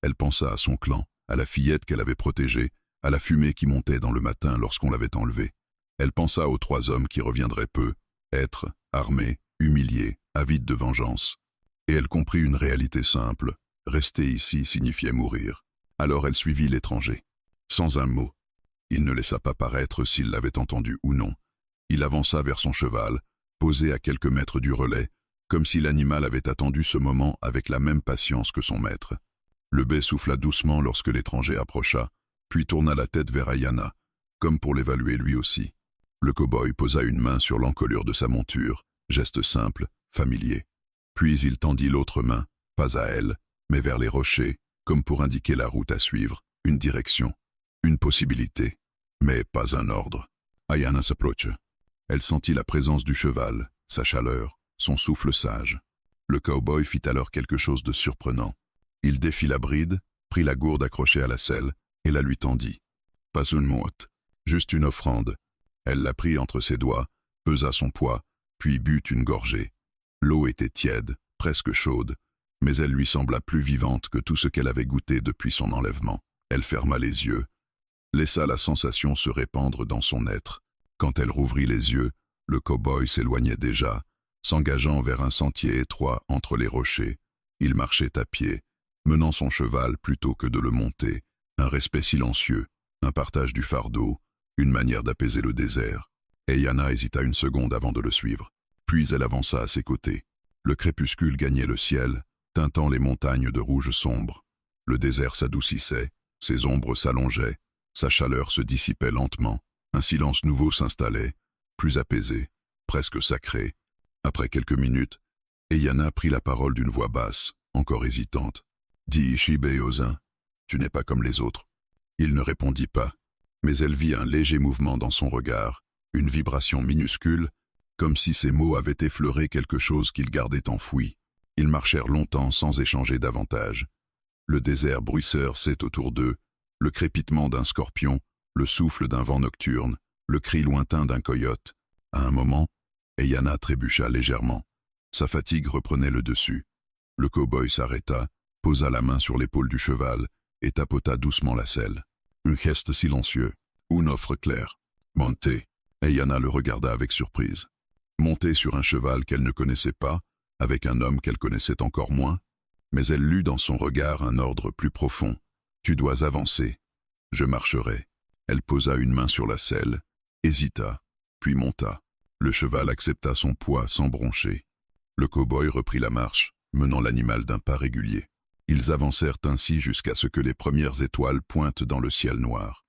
Elle pensa à son clan, à la fillette qu'elle avait protégée, à la fumée qui montait dans le matin lorsqu'on l'avait enlevée. Elle pensa aux 3 hommes qui reviendraient peu, êtres, armés, humiliés, avides de vengeance. Et elle comprit une réalité simple, rester ici signifiait mourir. Alors elle suivit l'étranger. Sans un mot. Il ne laissa pas paraître s'il l'avait entendu ou non. Il avança vers son cheval, posé à quelques mètres du relais, comme si l'animal avait attendu ce moment avec la même patience que son maître. Le bey souffla doucement lorsque l'étranger approcha, puis tourna la tête vers Ayana, comme pour l'évaluer lui aussi. Le cow-boy posa une main sur l'encolure de sa monture, geste simple, familier. Puis il tendit l'autre main, pas à elle, mais vers les rochers, comme pour indiquer la route à suivre, une direction, une possibilité, mais pas un ordre. Ayana s'approcha. Elle sentit la présence du cheval, sa chaleur, son souffle sage. Le cow-boy fit alors quelque chose de surprenant. Il défit la bride, prit la gourde accrochée à la selle, et la lui tendit. Pas une mouette, juste une offrande. Elle la prit entre ses doigts, pesa son poids, puis but une gorgée. L'eau était tiède, presque chaude, mais elle lui sembla plus vivante que tout ce qu'elle avait goûté depuis son enlèvement. Elle ferma les yeux, laissa la sensation se répandre dans son être. Quand elle rouvrit les yeux, le cow-boy s'éloignait déjà, s'engageant vers un sentier étroit entre les rochers. Il marchait à pied, menant son cheval plutôt que de le monter, un respect silencieux, un partage du fardeau, une manière d'apaiser le désert. Ayana hésita une seconde avant de le suivre, puis elle avança à ses côtés. Le crépuscule gagnait le ciel, teintant les montagnes de rouge sombre. Le désert s'adoucissait, ses ombres s'allongeaient, sa chaleur se dissipait lentement. Un silence nouveau s'installait, plus apaisé, presque sacré. Après quelques minutes, Ayana prit la parole d'une voix basse, encore hésitante. « Dis Shibéozin, tu n'es pas comme les autres. » Il ne répondit pas, mais elle vit un léger mouvement dans son regard, une vibration minuscule, comme si ces mots avaient effleuré quelque chose qu'ils gardaient enfoui. Ils marchèrent longtemps sans échanger davantage. Le désert bruisseur autour d'eux, le crépitement d'un scorpion, le souffle d'un vent nocturne, le cri lointain d'un coyote. À un moment, Ayana trébucha légèrement. Sa fatigue reprenait le dessus. Le cow-boy s'arrêta, posa la main sur l'épaule du cheval et tapota doucement la selle. Un geste silencieux, une offre claire. Montez. Ayana le regarda avec surprise. Monter sur un cheval qu'elle ne connaissait pas, avec un homme qu'elle connaissait encore moins, mais elle lut dans son regard un ordre plus profond. Tu dois avancer. Je marcherai. Elle posa une main sur la selle, hésita, puis monta. Le cheval accepta son poids sans broncher. Le cow-boy reprit la marche, menant l'animal d'un pas régulier. Ils avancèrent ainsi jusqu'à ce que les premières étoiles pointent dans le ciel noir.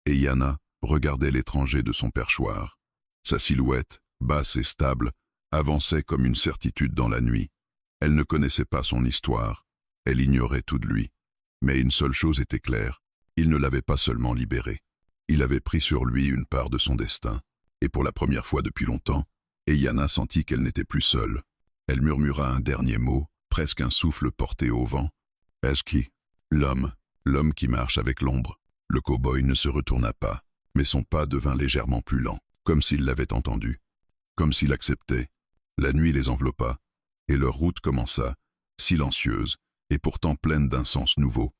Ayana regardait l'étranger de son perchoir. Sa silhouette, basse et stable, avançait comme une certitude dans la nuit. Elle ne connaissait pas son histoire, elle ignorait tout de lui. Mais une seule chose était claire, il ne l'avait pas seulement libéré. Il avait pris sur lui une part de son destin, et pour la première fois depuis longtemps, Ayana sentit qu'elle n'était plus seule. Elle murmura un dernier mot, presque un souffle porté au vent. « Est-ce qui » ? L'homme qui marche avec l'ombre. Le cow-boy ne se retourna pas, mais son pas devint légèrement plus lent, comme s'il l'avait entendu, comme s'il acceptait. La nuit les enveloppa, et leur route commença, silencieuse, et pourtant pleine d'un sens nouveau.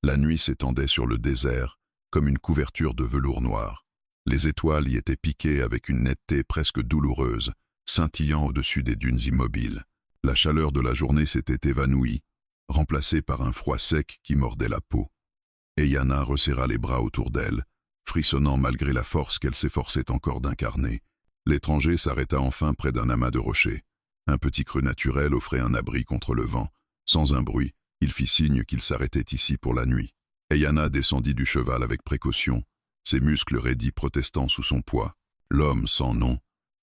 La nuit s'étendait sur le désert, comme une couverture de velours noir. Les étoiles y étaient piquées avec une netteté presque douloureuse, scintillant au-dessus des dunes immobiles. La chaleur de la journée s'était évanouie, remplacée par un froid sec qui mordait la peau. Ayana resserra les bras autour d'elle, frissonnant malgré la force qu'elle s'efforçait encore d'incarner. L'étranger s'arrêta enfin près d'un amas de rochers. Un petit creux naturel offrait un abri contre le vent. Sans un bruit, il fit signe qu'il s'arrêtait ici pour la nuit. Ayana descendit du cheval avec précaution, ses muscles raidis protestant sous son poids. L'homme, sans nom,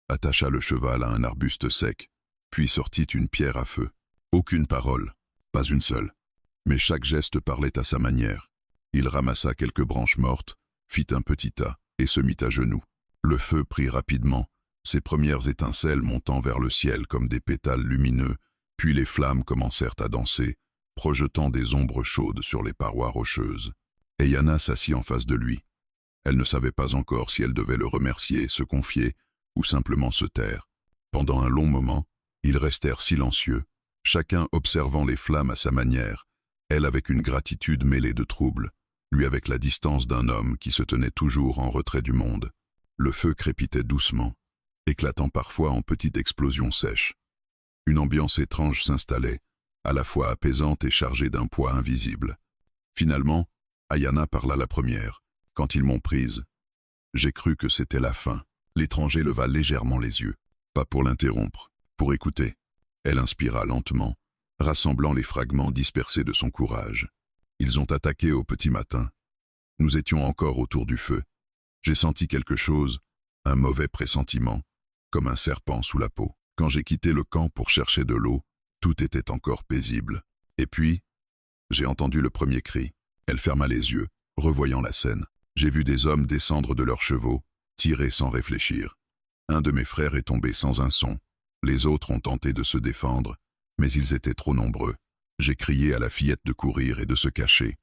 attacha le cheval à un arbuste sec, puis sortit une pierre à feu. Aucune parole, pas une seule. Mais chaque geste parlait à sa manière. Il ramassa quelques branches mortes, fit un petit tas et se mit à genoux. Le feu prit rapidement, ses premières étincelles montant vers le ciel comme des pétales lumineux, puis les flammes commencèrent à danser, projetant des ombres chaudes sur les parois rocheuses. Ayana s'assit en face de lui. Elle ne savait pas encore si elle devait le remercier, se confier ou simplement se taire. Pendant un long moment, ils restèrent silencieux, chacun observant les flammes à sa manière, elle avec une gratitude mêlée de trouble, lui avec la distance d'un homme qui se tenait toujours en retrait du monde. Le feu crépitait doucement, éclatant parfois en petites explosions sèches. Une ambiance étrange s'installait, à la fois apaisante et chargée d'un poids invisible. Finalement, Ayana parla la première. Quand ils m'ont prise, j'ai cru que c'était la fin. L'étranger leva légèrement les yeux, pas pour l'interrompre, pour écouter. Elle inspira lentement, rassemblant les fragments dispersés de son courage. Ils ont attaqué au petit matin. Nous étions encore autour du feu. J'ai senti quelque chose, un mauvais pressentiment, comme un serpent sous la peau. Quand j'ai quitté le camp pour chercher de l'eau, tout était encore paisible. Et puis, j'ai entendu le premier cri. Elle ferma les yeux, revoyant la scène. J'ai vu des hommes descendre de leurs chevaux, tirer sans réfléchir. Un de mes frères est tombé sans un son. Les autres ont tenté de se défendre, mais ils étaient trop nombreux. J'ai crié à la fillette de courir et de se cacher.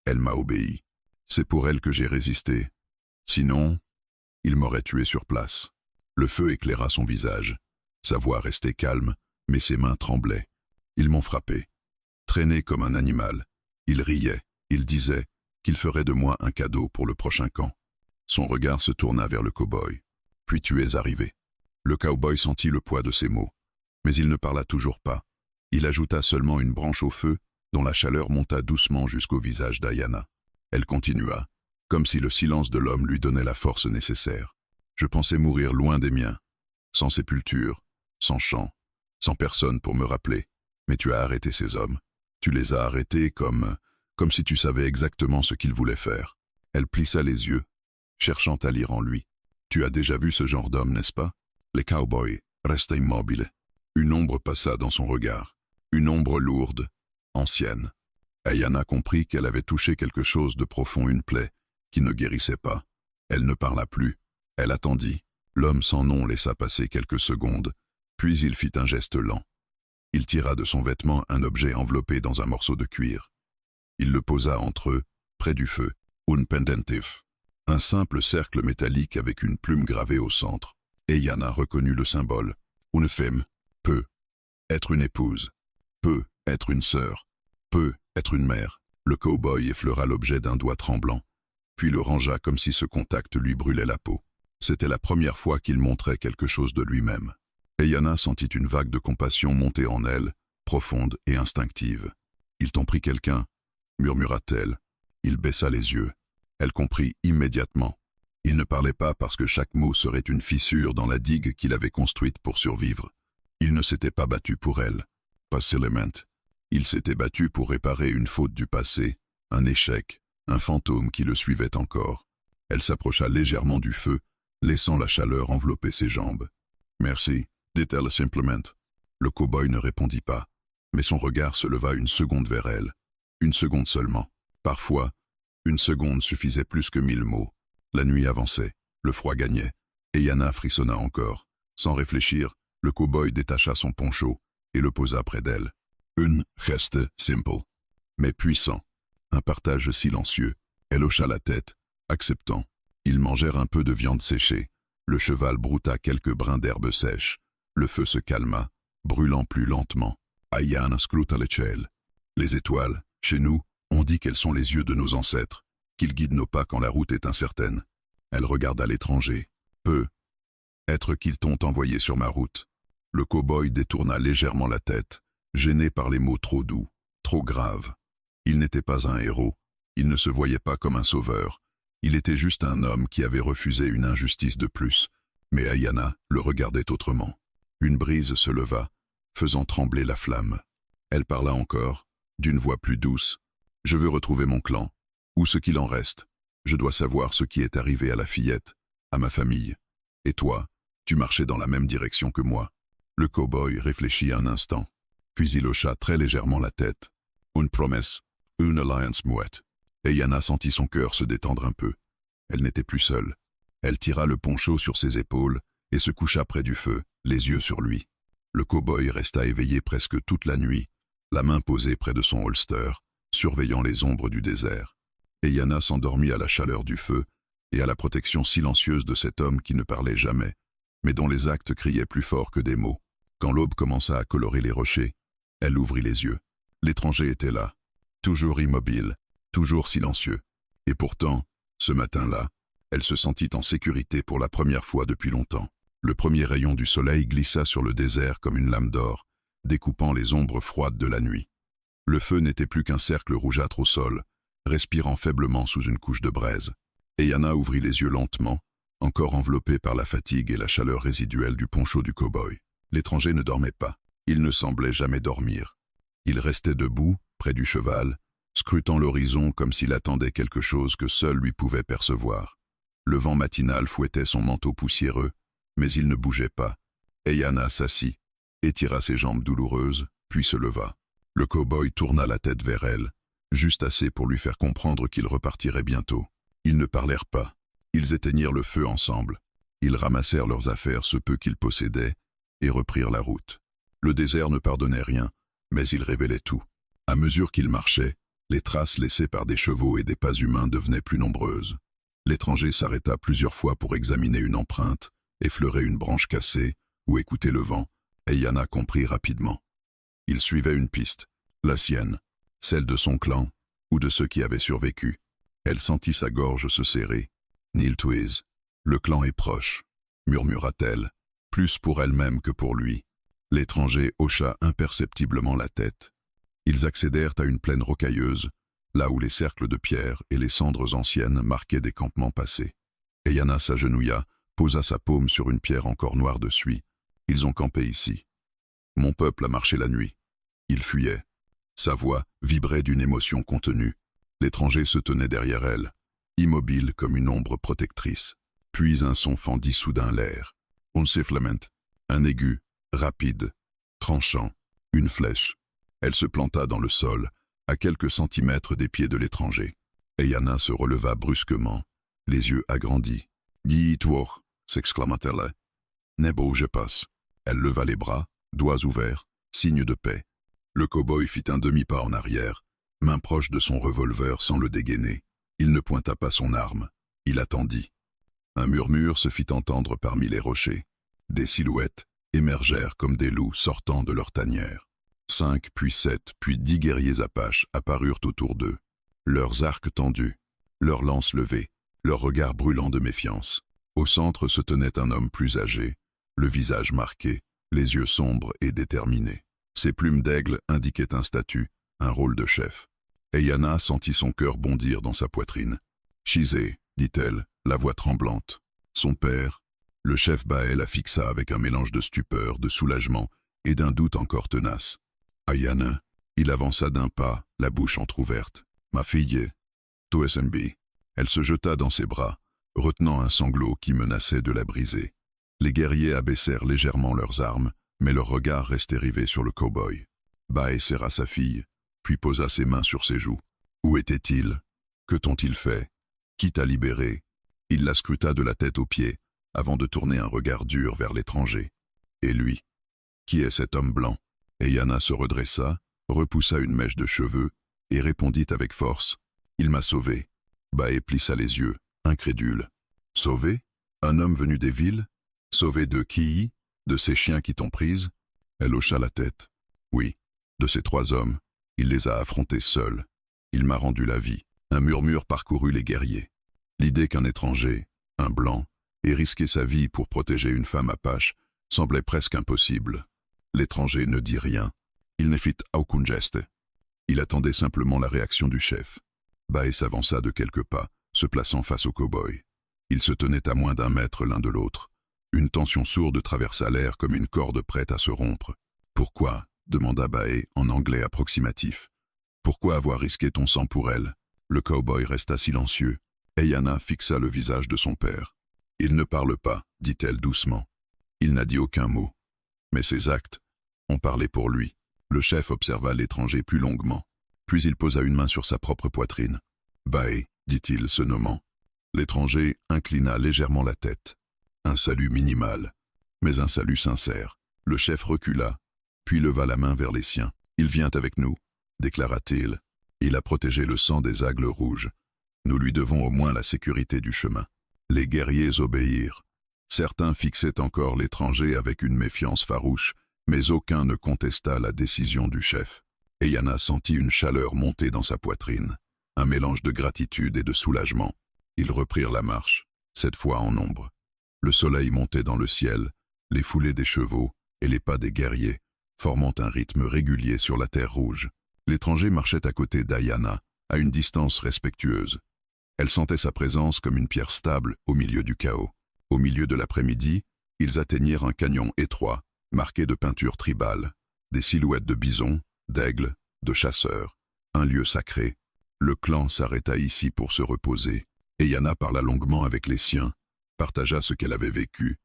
Elle m'a obéi. C'est pour elle que j'ai résisté. Sinon, il m'aurait tué sur place. Le feu éclaira son visage. Sa voix restait calme, mais ses mains tremblaient. Ils m'ont frappé. Traîné comme un animal. Il riait. Il disait qu'il ferait de moi un cadeau pour le prochain camp. Son regard se tourna vers le cow-boy. Puis tu es arrivé. Le cow-boy sentit le poids de ses mots. Mais il ne parla toujours pas. Il ajouta seulement une branche au feu, dont la chaleur monta doucement jusqu'au visage d'Ayana. Elle continua, comme si le silence de l'homme lui donnait la force nécessaire. Je pensais mourir loin des miens, sans sépulture, sans chant, sans personne pour me rappeler. Mais tu as arrêté ces hommes. Tu les as arrêtés comme si tu savais exactement ce qu'ils voulaient faire. Elle plissa les yeux, cherchant à lire en lui. Tu as déjà vu ce genre d'homme, n'est-ce pas? Les cow-boys restaient immobiles. Une ombre passa dans son regard. Une ombre lourde, ancienne. Ayana comprit qu'elle avait touché quelque chose de profond, une plaie, qui ne guérissait pas. Elle ne parla plus. Elle attendit. L'homme sans nom laissa passer quelques secondes, puis il fit un geste lent. Il tira de son vêtement un objet enveloppé dans un morceau de cuir. Il le posa entre eux, près du feu. Un pendentif. Un simple cercle métallique avec une plume gravée au centre. Ayana reconnut le symbole. Une femme peut être une épouse, peut être une sœur, peut être une mère. Le cow-boy effleura l'objet d'un doigt tremblant, puis le rangea comme si ce contact lui brûlait la peau. C'était la première fois qu'il montrait quelque chose de lui-même. Ayana sentit une vague de compassion monter en elle, profonde et instinctive. « Ils t'ont pris quelqu'un » murmura-t-elle. Il baissa les yeux. Elle comprit immédiatement. Il ne parlait pas parce que chaque mot serait une fissure dans la digue qu'il avait construite pour survivre. Il ne s'était pas battu pour elle. Pas seulement. Il s'était battu pour réparer une faute du passé, un échec, un fantôme qui le suivait encore. Elle s'approcha légèrement du feu, laissant la chaleur envelopper ses jambes. « Merci », dit-elle simplement. Le cow-boy ne répondit pas, mais son regard se leva une seconde vers elle. Une seconde seulement. Parfois, une seconde suffisait plus que 1000 mots. La nuit avançait, le froid gagnait, et Yana frissonna encore. Sans réfléchir, le cow-boy détacha son poncho et le posa près d'elle. Un geste simple, mais puissant. Un partage silencieux. Elle hocha la tête, acceptant. Ils mangèrent un peu de viande séchée. Le cheval brouta quelques brins d'herbe sèche. Le feu se calma, brûlant plus lentement. Ayana scruta le ciel. Les étoiles, chez nous, on dit qu'elles sont les yeux de nos ancêtres, qu'ils guident nos pas quand la route est incertaine. Elle regarda l'étranger. Peut être qu'ils t'ont envoyé sur ma route. Le cow-boy détourna légèrement la tête, gêné par les mots trop doux, trop graves. Il n'était pas un héros, il ne se voyait pas comme un sauveur. Il était juste un homme qui avait refusé une injustice de plus. Mais Ayana le regardait autrement. Une brise se leva, faisant trembler la flamme. Elle parla encore, d'une voix plus douce. « Je veux retrouver mon clan, ou ce qu'il en reste. Je dois savoir ce qui est arrivé à la fillette, à ma famille. Et toi, tu marchais dans la même direction que moi. » Le cow-boy réfléchit un instant, puis il hocha très légèrement la tête. Une promesse, une alliance muette. Et Yana sentit son cœur se détendre un peu. Elle n'était plus seule. Elle tira le poncho sur ses épaules et se coucha près du feu, les yeux sur lui. Le cow-boy resta éveillé presque toute la nuit, la main posée près de son holster, surveillant les ombres du désert. Et Yana s'endormit à la chaleur du feu et à la protection silencieuse de cet homme qui ne parlait jamais, mais dont les actes criaient plus fort que des mots. Quand l'aube commença à colorer les rochers, elle ouvrit les yeux. L'étranger était là, toujours immobile, toujours silencieux. Et pourtant, ce matin-là, elle se sentit en sécurité pour la première fois depuis longtemps. Le premier rayon du soleil glissa sur le désert comme une lame d'or, découpant les ombres froides de la nuit. Le feu n'était plus qu'un cercle rougeâtre au sol, respirant faiblement sous une couche de braise. Eyanna ouvrit les yeux lentement, encore enveloppée par la fatigue et la chaleur résiduelle du poncho du cow-boy. L'étranger ne dormait pas. Il ne semblait jamais dormir. Il restait debout, près du cheval, scrutant l'horizon comme s'il attendait quelque chose que seul lui pouvait percevoir. Le vent matinal fouettait son manteau poussiéreux, mais il ne bougeait pas. Eyanna s'assit, étira ses jambes douloureuses, puis se leva. Le cow-boy tourna la tête vers elle, juste assez pour lui faire comprendre qu'il repartirait bientôt. Ils ne parlèrent pas. Ils éteignirent le feu ensemble. Ils ramassèrent leurs affaires, ce peu qu'ils possédaient, et reprirent la route. Le désert ne pardonnait rien, mais il révélait tout. À mesure qu'ils marchaient, les traces laissées par des chevaux et des pas humains devenaient plus nombreuses. L'étranger s'arrêta plusieurs fois pour examiner une empreinte, effleurer une branche cassée ou écouter le vent. Eyanna comprit rapidement. Il suivait une piste, la sienne, celle de son clan ou de ceux qui avaient survécu. Elle sentit sa gorge se serrer. Niltwiz, le clan est proche, murmura-t-elle, plus pour elle-même que pour lui. L'étranger hocha imperceptiblement la tête. Ils accédèrent à une plaine rocailleuse, là où les cercles de pierre et les cendres anciennes marquaient des campements passés. Eyanna s'agenouilla, posa sa paume sur une pierre encore noire de suie. Ils ont campé ici. Mon peuple a marché la nuit. Il fuyait. Sa voix vibrait d'une émotion contenue. L'étranger se tenait derrière elle, immobile comme une ombre protectrice. Puis un son fendit soudain l'air. Un sifflement, un aigu, rapide, tranchant, une flèche. Elle se planta dans le sol, à quelques centimètres des pieds de l'étranger. Eyanna se releva brusquement, les yeux agrandis. « Yitwor » s'exclama-t-elle. « Nebo, je passe. » Elle leva les bras, doigts ouverts, signe de paix. Le cow-boy fit un demi-pas en arrière, main proche de son revolver sans le dégainer. Il ne pointa pas son arme. Il attendit. Un murmure se fit entendre parmi les rochers. Des silhouettes émergèrent comme des loups sortant de leur tanière. 5, puis 7, puis 10 guerriers apaches apparurent autour d'eux, leurs arcs tendus, leurs lances levées, leurs regards brûlants de méfiance. Au centre se tenait un homme plus âgé, le visage marqué, les yeux sombres et déterminés. Ses plumes d'aigle indiquaient un statut, un rôle de chef. Eyanna sentit son cœur bondir dans sa poitrine. « Shizé » dit-elle, la voix tremblante. Son père, le chef Bae la fixa avec un mélange de stupeur, de soulagement et d'un doute encore tenace. Eyanna, il avança d'un pas, la bouche entr'ouverte. « Ma fille, Toesmb » Elle se jeta dans ses bras, retenant un sanglot qui menaçait de la briser. Les guerriers abaissèrent légèrement leurs armes, mais leur regard restait rivé sur le cow-boy. Bae serra sa fille, puis posa ses mains sur ses joues. Où était-il? Que t'ont-ils fait? Qui t'a libéré? Il la scruta de la tête aux pieds, avant de tourner un regard dur vers l'étranger. Et lui? Qui est cet homme blanc? Eyanna se redressa, repoussa une mèche de cheveux, et répondit avec force. Il m'a sauvé. Bae plissa les yeux, incrédule. Sauvé? Un homme venu des villes? Sauvé de qui? De ces chiens qui t'ont prise? Elle hocha la tête. Oui, de ces 3 hommes. Il les a affrontés seul. Il m'a rendu la vie. Un murmure parcourut les guerriers. L'idée qu'un étranger, un blanc, ait risqué sa vie pour protéger une femme apache semblait presque impossible. L'étranger ne dit rien. Il ne fit aucun geste. Il attendait simplement la réaction du chef. Bae s'avança de quelques pas, se plaçant face au cow-boy. Ils se tenaient à moins d'1 mètre l'un de l'autre. Une tension sourde traversa l'air comme une corde prête à se rompre. « Pourquoi » demanda Bae en anglais approximatif. « Pourquoi avoir risqué ton sang pour elle ?» Le cow-boy resta silencieux. Eyanna fixa le visage de son père. « Il ne parle pas » dit-elle doucement. Il n'a dit aucun mot. Mais ses actes ont parlé pour lui. Le chef observa l'étranger plus longuement. Puis il posa une main sur sa propre poitrine. « Bae » dit-il, se nommant. L'étranger inclina légèrement la tête. Un salut minimal, mais un salut sincère. Le chef recula, puis leva la main vers les siens. « Il vient avec nous » déclara-t-il. « Il a protégé le sang des aigles rouges. Nous lui devons au moins la sécurité du chemin. » Les guerriers obéirent. Certains fixaient encore l'étranger avec une méfiance farouche, mais aucun ne contesta la décision du chef. Eyanna sentit une chaleur monter dans sa poitrine, un mélange de gratitude et de soulagement. Ils reprirent la marche, cette fois en nombre. Le soleil montait dans le ciel, les foulées des chevaux et les pas des guerriers, formant un rythme régulier sur la terre rouge. L'étranger marchait à côté d'Eyanna, à une distance respectueuse. Elle sentait sa présence comme une pierre stable au milieu du chaos. Au milieu de l'après-midi, ils atteignirent un canyon étroit, marqué de peintures tribales, des silhouettes de bisons, d'aigles, de chasseurs, un lieu sacré. Le clan s'arrêta ici pour se reposer. Eyanna parla longuement avec les siens, partagea ce qu'elle avait vécu,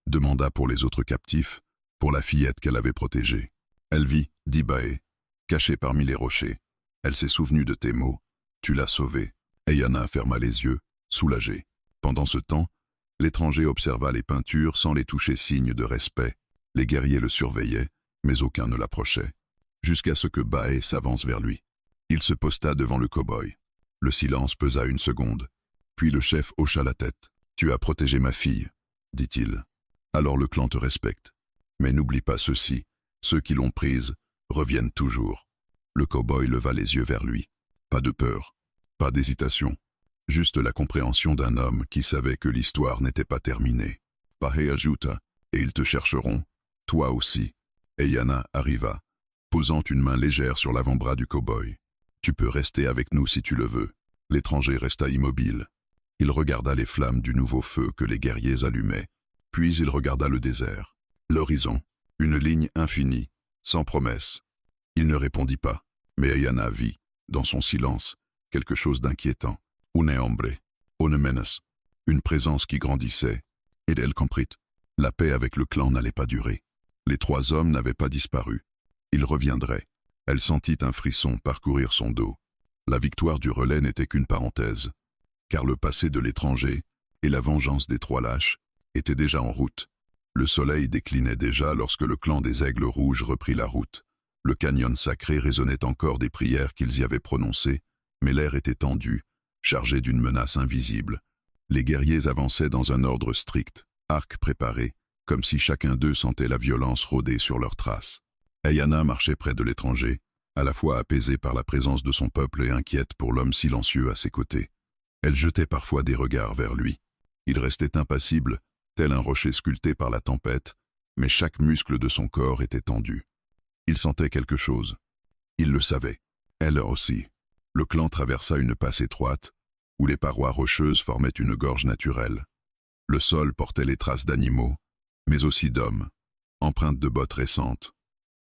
demanda pour les autres captifs, pour la fillette qu'elle avait protégée. Elle vit, dit Bae, cachée parmi les rochers. Elle s'est souvenue de tes mots. Tu l'as sauvée. Eyanna ferma les yeux, soulagée. Pendant ce temps, l'étranger observa les peintures sans les toucher signe de respect. Les guerriers le surveillaient, mais aucun ne l'approchait. Jusqu'à ce que Bae s'avance vers lui. Il se posta devant le cow-boy. Le silence pesa une seconde. Puis le chef hocha la tête. « Tu as protégé ma fille, » dit-il. « Alors le clan te respecte. Mais n'oublie pas ceci, ceux qui l'ont prise reviennent toujours. » Le cow-boy leva les yeux vers lui. Pas de peur, pas d'hésitation. Juste la compréhension d'un homme qui savait que l'histoire n'était pas terminée. Bae ajouta, « Et ils te chercheront, toi aussi. » Eyanna arriva, posant une main légère sur l'avant-bras du cow-boy. « Tu peux rester avec nous si tu le veux. » L'étranger resta immobile. Il regarda les flammes du nouveau feu que les guerriers allumaient, puis il regarda le désert, l'horizon, une ligne infinie, sans promesse. Il ne répondit pas, mais Eyanna vit, dans son silence, quelque chose d'inquiétant. Un hombre, une menace, une présence qui grandissait, et elle comprit. La paix avec le clan n'allait pas durer. Les trois hommes n'avaient pas disparu. Ils reviendraient. Elle sentit un frisson parcourir son dos. La victoire du relais n'était qu'une parenthèse, car le passé de l'étranger et la vengeance des trois lâches étaient déjà en route. Le soleil déclinait déjà lorsque le clan des Aigles Rouges reprit la route. Le canyon sacré résonnait encore des prières qu'ils y avaient prononcées, mais l'air était tendu, chargé d'une menace invisible. Les guerriers avançaient dans un ordre strict, arcs préparés, comme si chacun d'eux sentait la violence rôder sur leurs traces. Eyanna marchait près de l'étranger, à la fois apaisée par la présence de son peuple et inquiète pour l'homme silencieux à ses côtés. Elle jetait parfois des regards vers lui. Il restait impassible, tel un rocher sculpté par la tempête, mais chaque muscle de son corps était tendu. Il sentait quelque chose. Il le savait. Elle aussi. Le clan traversa une passe étroite, où les parois rocheuses formaient une gorge naturelle. Le sol portait les traces d'animaux, mais aussi d'hommes, empreintes de bottes récentes,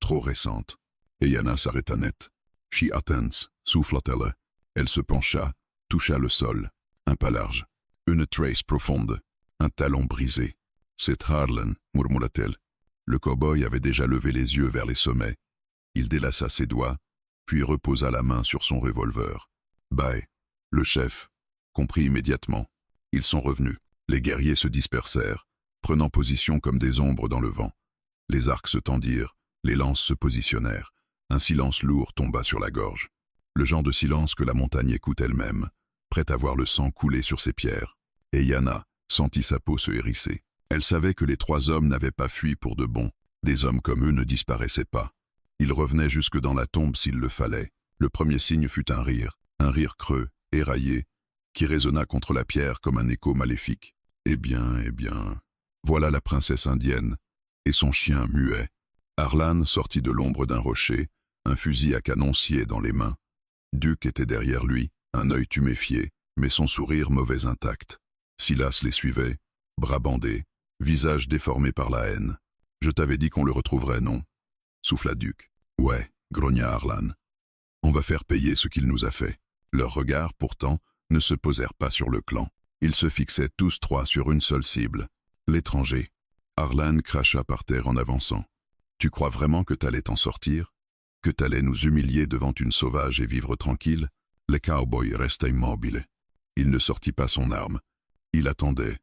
trop récentes. Eyanna s'arrêta net. « She attends » souffla-t-elle. Elle se pencha, toucha le sol, un pas large, une trace profonde, un talon brisé. « C'est Harlan » murmura-t-elle. Le cow-boy avait déjà levé les yeux vers les sommets. Il délaça ses doigts, puis reposa la main sur son revolver. Bae, le chef, comprit immédiatement. Ils sont revenus. Les guerriers se dispersèrent, prenant position comme des ombres dans le vent. Les arcs se tendirent, les lances se positionnèrent. Un silence lourd tomba sur la gorge. Le genre de silence que la montagne écoute elle-même, prête à voir le sang couler sur ses pierres. Eyanna sentit sa peau se hérisser. Elle savait que les trois hommes n'avaient pas fui pour de bon. Des hommes comme eux ne disparaissaient pas. Ils revenaient jusque dans la tombe s'il le fallait. Le premier signe fut un rire creux, éraillé, qui résonna contre la pierre comme un écho maléfique. Eh bien, voilà la princesse indienne, et son chien muet. Harlan sortit de l'ombre d'un rocher, un fusil à canon scié dans les mains. Duke était derrière lui, un œil tuméfié, mais son sourire mauvais intact. Silas les suivait, bras bandés, visage déformé par la haine. « Je t'avais dit qu'on le retrouverait, non ?» souffla Duke. « Ouais, » grogna Harlan. « On va faire payer ce qu'il nous a fait. » Leurs regards, pourtant, ne se posèrent pas sur le clan. Ils se fixaient tous trois sur une seule cible, l'étranger. Harlan cracha par terre en avançant. « Tu crois vraiment que t'allais t'en sortir? Que t'allais nous humilier devant une sauvage et vivre tranquille ?» Le cowboy resta immobile. Il ne sortit pas son arme. Il attendait.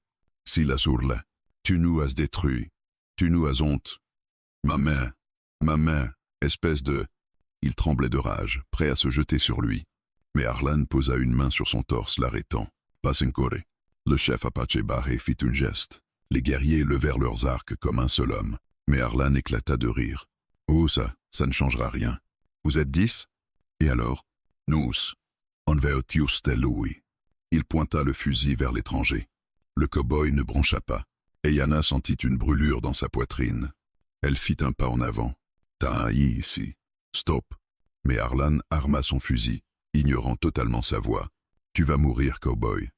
Silas hurla. « Tu nous as détruits. Tu nous as honte. Ma main, espèce de... » Il tremblait de rage, prêt à se jeter sur lui. Mais Harlan posa une main sur son torse, l'arrêtant. « Pas encore. Le chef Apache Barré fit un geste. Les guerriers levèrent leurs arcs comme un seul homme. Mais Arlan éclata de rire. Oh ça ne changera rien. Vous êtes 10? Et alors? Nous. On va juste lui. Il pointa le fusil vers l'étranger. Le cow-boy ne broncha pas. Et Yana sentit une brûlure dans sa poitrine. Elle fit un pas en avant. T'as ici. Stop. Mais Arlan arma son fusil, ignorant totalement sa voix. Tu vas mourir, cow-boy.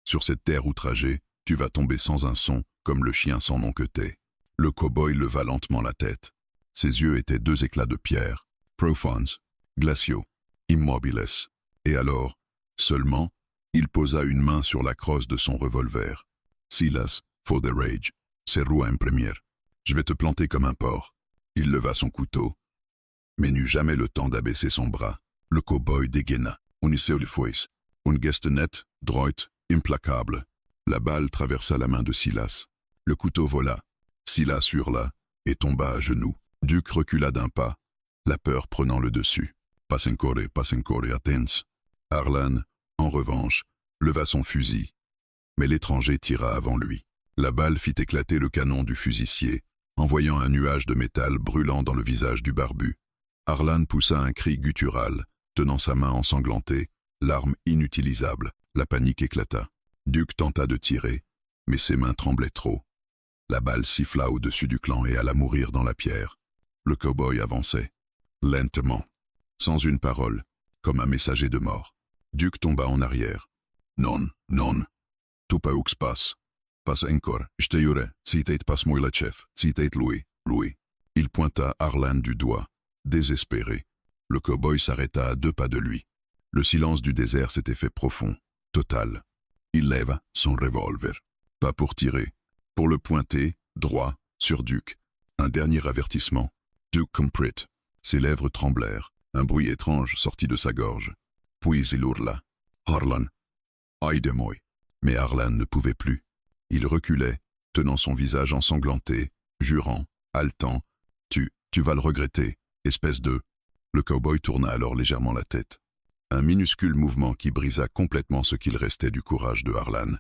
Sur cette terre outragée, tu vas tomber sans un son, comme le chien sans nom que t'es. Le cow-boy leva lentement la tête. Ses yeux étaient deux éclats de pierre, profonds, glaciaux, immobiles. Et alors, seulement, il posa une main sur la crosse de son revolver. Silas, for the rage, serrou en première. Je vais te planter comme un porc. Il leva son couteau, mais n'eut jamais le temps d'abaisser son bras. Le cow-boy dégaina. On issait le fouet. Un geste net, droit, implacable. La balle traversa la main de Silas. Le couteau vola. Silas hurla et tomba à genoux. Duke recula d'un pas, la peur prenant le dessus. Pas encore, attends. Arlan, en revanche, leva son fusil. Mais l'étranger tira avant lui. La balle fit éclater le canon du fusicier, envoyant un nuage de métal brûlant dans le visage du barbu. Arlan poussa un cri guttural, tenant sa main ensanglantée, l'arme inutilisable. La panique éclata. Duke tenta de tirer, mais ses mains tremblaient trop. La balle siffla au-dessus du clan et alla mourir dans la pierre. Le cow-boy avançait, lentement, sans une parole, comme un messager de mort. Duke tomba en arrière. Non, tu pas où passe. Pas encore, je te jure, citait pas moi le chef, citait lui. Il pointa Arlan du doigt, désespéré. Le cow-boy s'arrêta à 2 pas de lui. Le silence du désert s'était fait profond, total. Il lèva son revolver. Pas pour tirer, pour le pointer, droit, sur Duke. Un dernier avertissement. Duke comprit. Ses lèvres tremblèrent. Un bruit étrange sortit de sa gorge. Puis il hurla. Arlan. Aïe de moi. Mais Arlan ne pouvait plus. Il reculait, tenant son visage ensanglanté, jurant, haletant. Tu vas le regretter, espèce de... Le cow-boy tourna alors légèrement la tête. Un minuscule mouvement qui brisa complètement ce qu'il restait du courage de Arlan.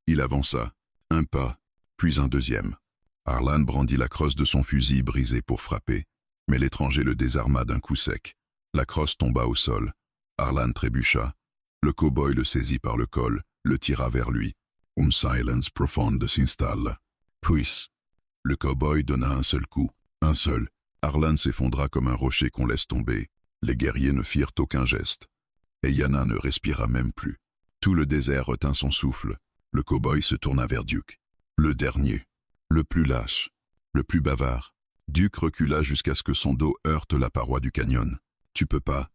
Il avança, un pas, puis un deuxième. Arlan brandit la crosse de son fusil brisé pour frapper, mais l'étranger le désarma d'un coup sec. La crosse tomba au sol. Arlan trébucha. Le cow-boy le saisit par le col, le tira vers lui. Une silence profonde s'installe. Puis, le cow-boy donna un seul coup, un seul. Arlan s'effondra comme un rocher qu'on laisse tomber. Les guerriers ne firent aucun geste. Et Yana ne respira même plus. Tout le désert retint son souffle. Le cow-boy se tourna vers Duke. Le dernier, le plus lâche, le plus bavard. Duke recula jusqu'à ce que son dos heurte la paroi du canyon. Tu peux pas,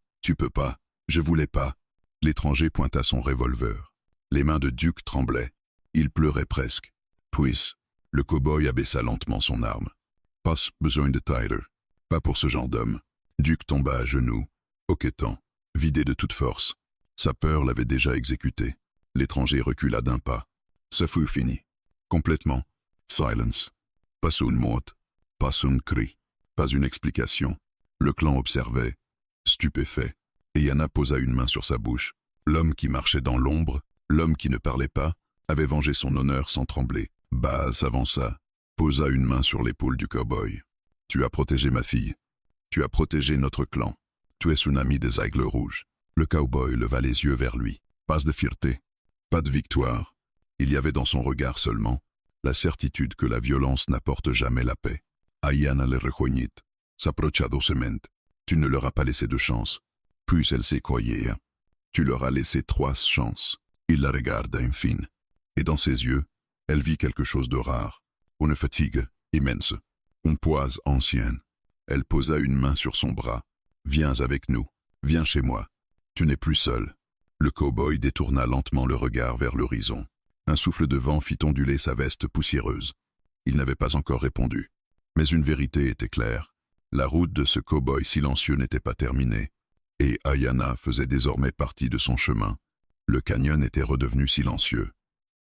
je voulais pas. L'étranger pointa son revolver. Les mains de Duke tremblaient. Il pleurait presque. Puis, le cow-boy abaissa lentement son arme. Pas besoin de Tyler. Pas pour ce genre d'homme. Duke tomba à genoux, hoquetant, vidé de toute force. Sa peur l'avait déjà exécuté. L'étranger recula d'un pas. Ça fut fini. Complètement. Silence. Pas une mot, pas un cri, pas une explication. Le clan observait, stupéfait, et Yana posa une main sur sa bouche. L'homme qui marchait dans l'ombre, l'homme qui ne parlait pas, avait vengé son honneur sans trembler. Baz avança, posa une main sur l'épaule du cow-boy. Tu as protégé ma fille. Tu as protégé notre clan. Tu es un ami des Aigles Rouges. Le cow-boy leva les yeux vers lui. Pas de fierté, pas de victoire. Il y avait dans son regard seulement la certitude que la violence n'apporte jamais la paix. Ayana le rejoignit, s'approcha doucement. Tu ne leur as pas laissé de chance. Puis elle s'est croyée. Tu leur as laissé 3 chances. Il la regarda enfin. Et dans ses yeux, elle vit quelque chose de rare. Une fatigue immense. Une poise ancienne. Elle posa une main sur son bras. Viens avec nous. Viens chez moi. Tu n'es plus seul. Le cow-boy détourna lentement le regard vers l'horizon. Un souffle de vent fit onduler sa veste poussiéreuse. Il n'avait pas encore répondu. Mais une vérité était claire. La route de ce cow-boy silencieux n'était pas terminée. Et Ayana faisait désormais partie de son chemin. Le canyon était redevenu silencieux.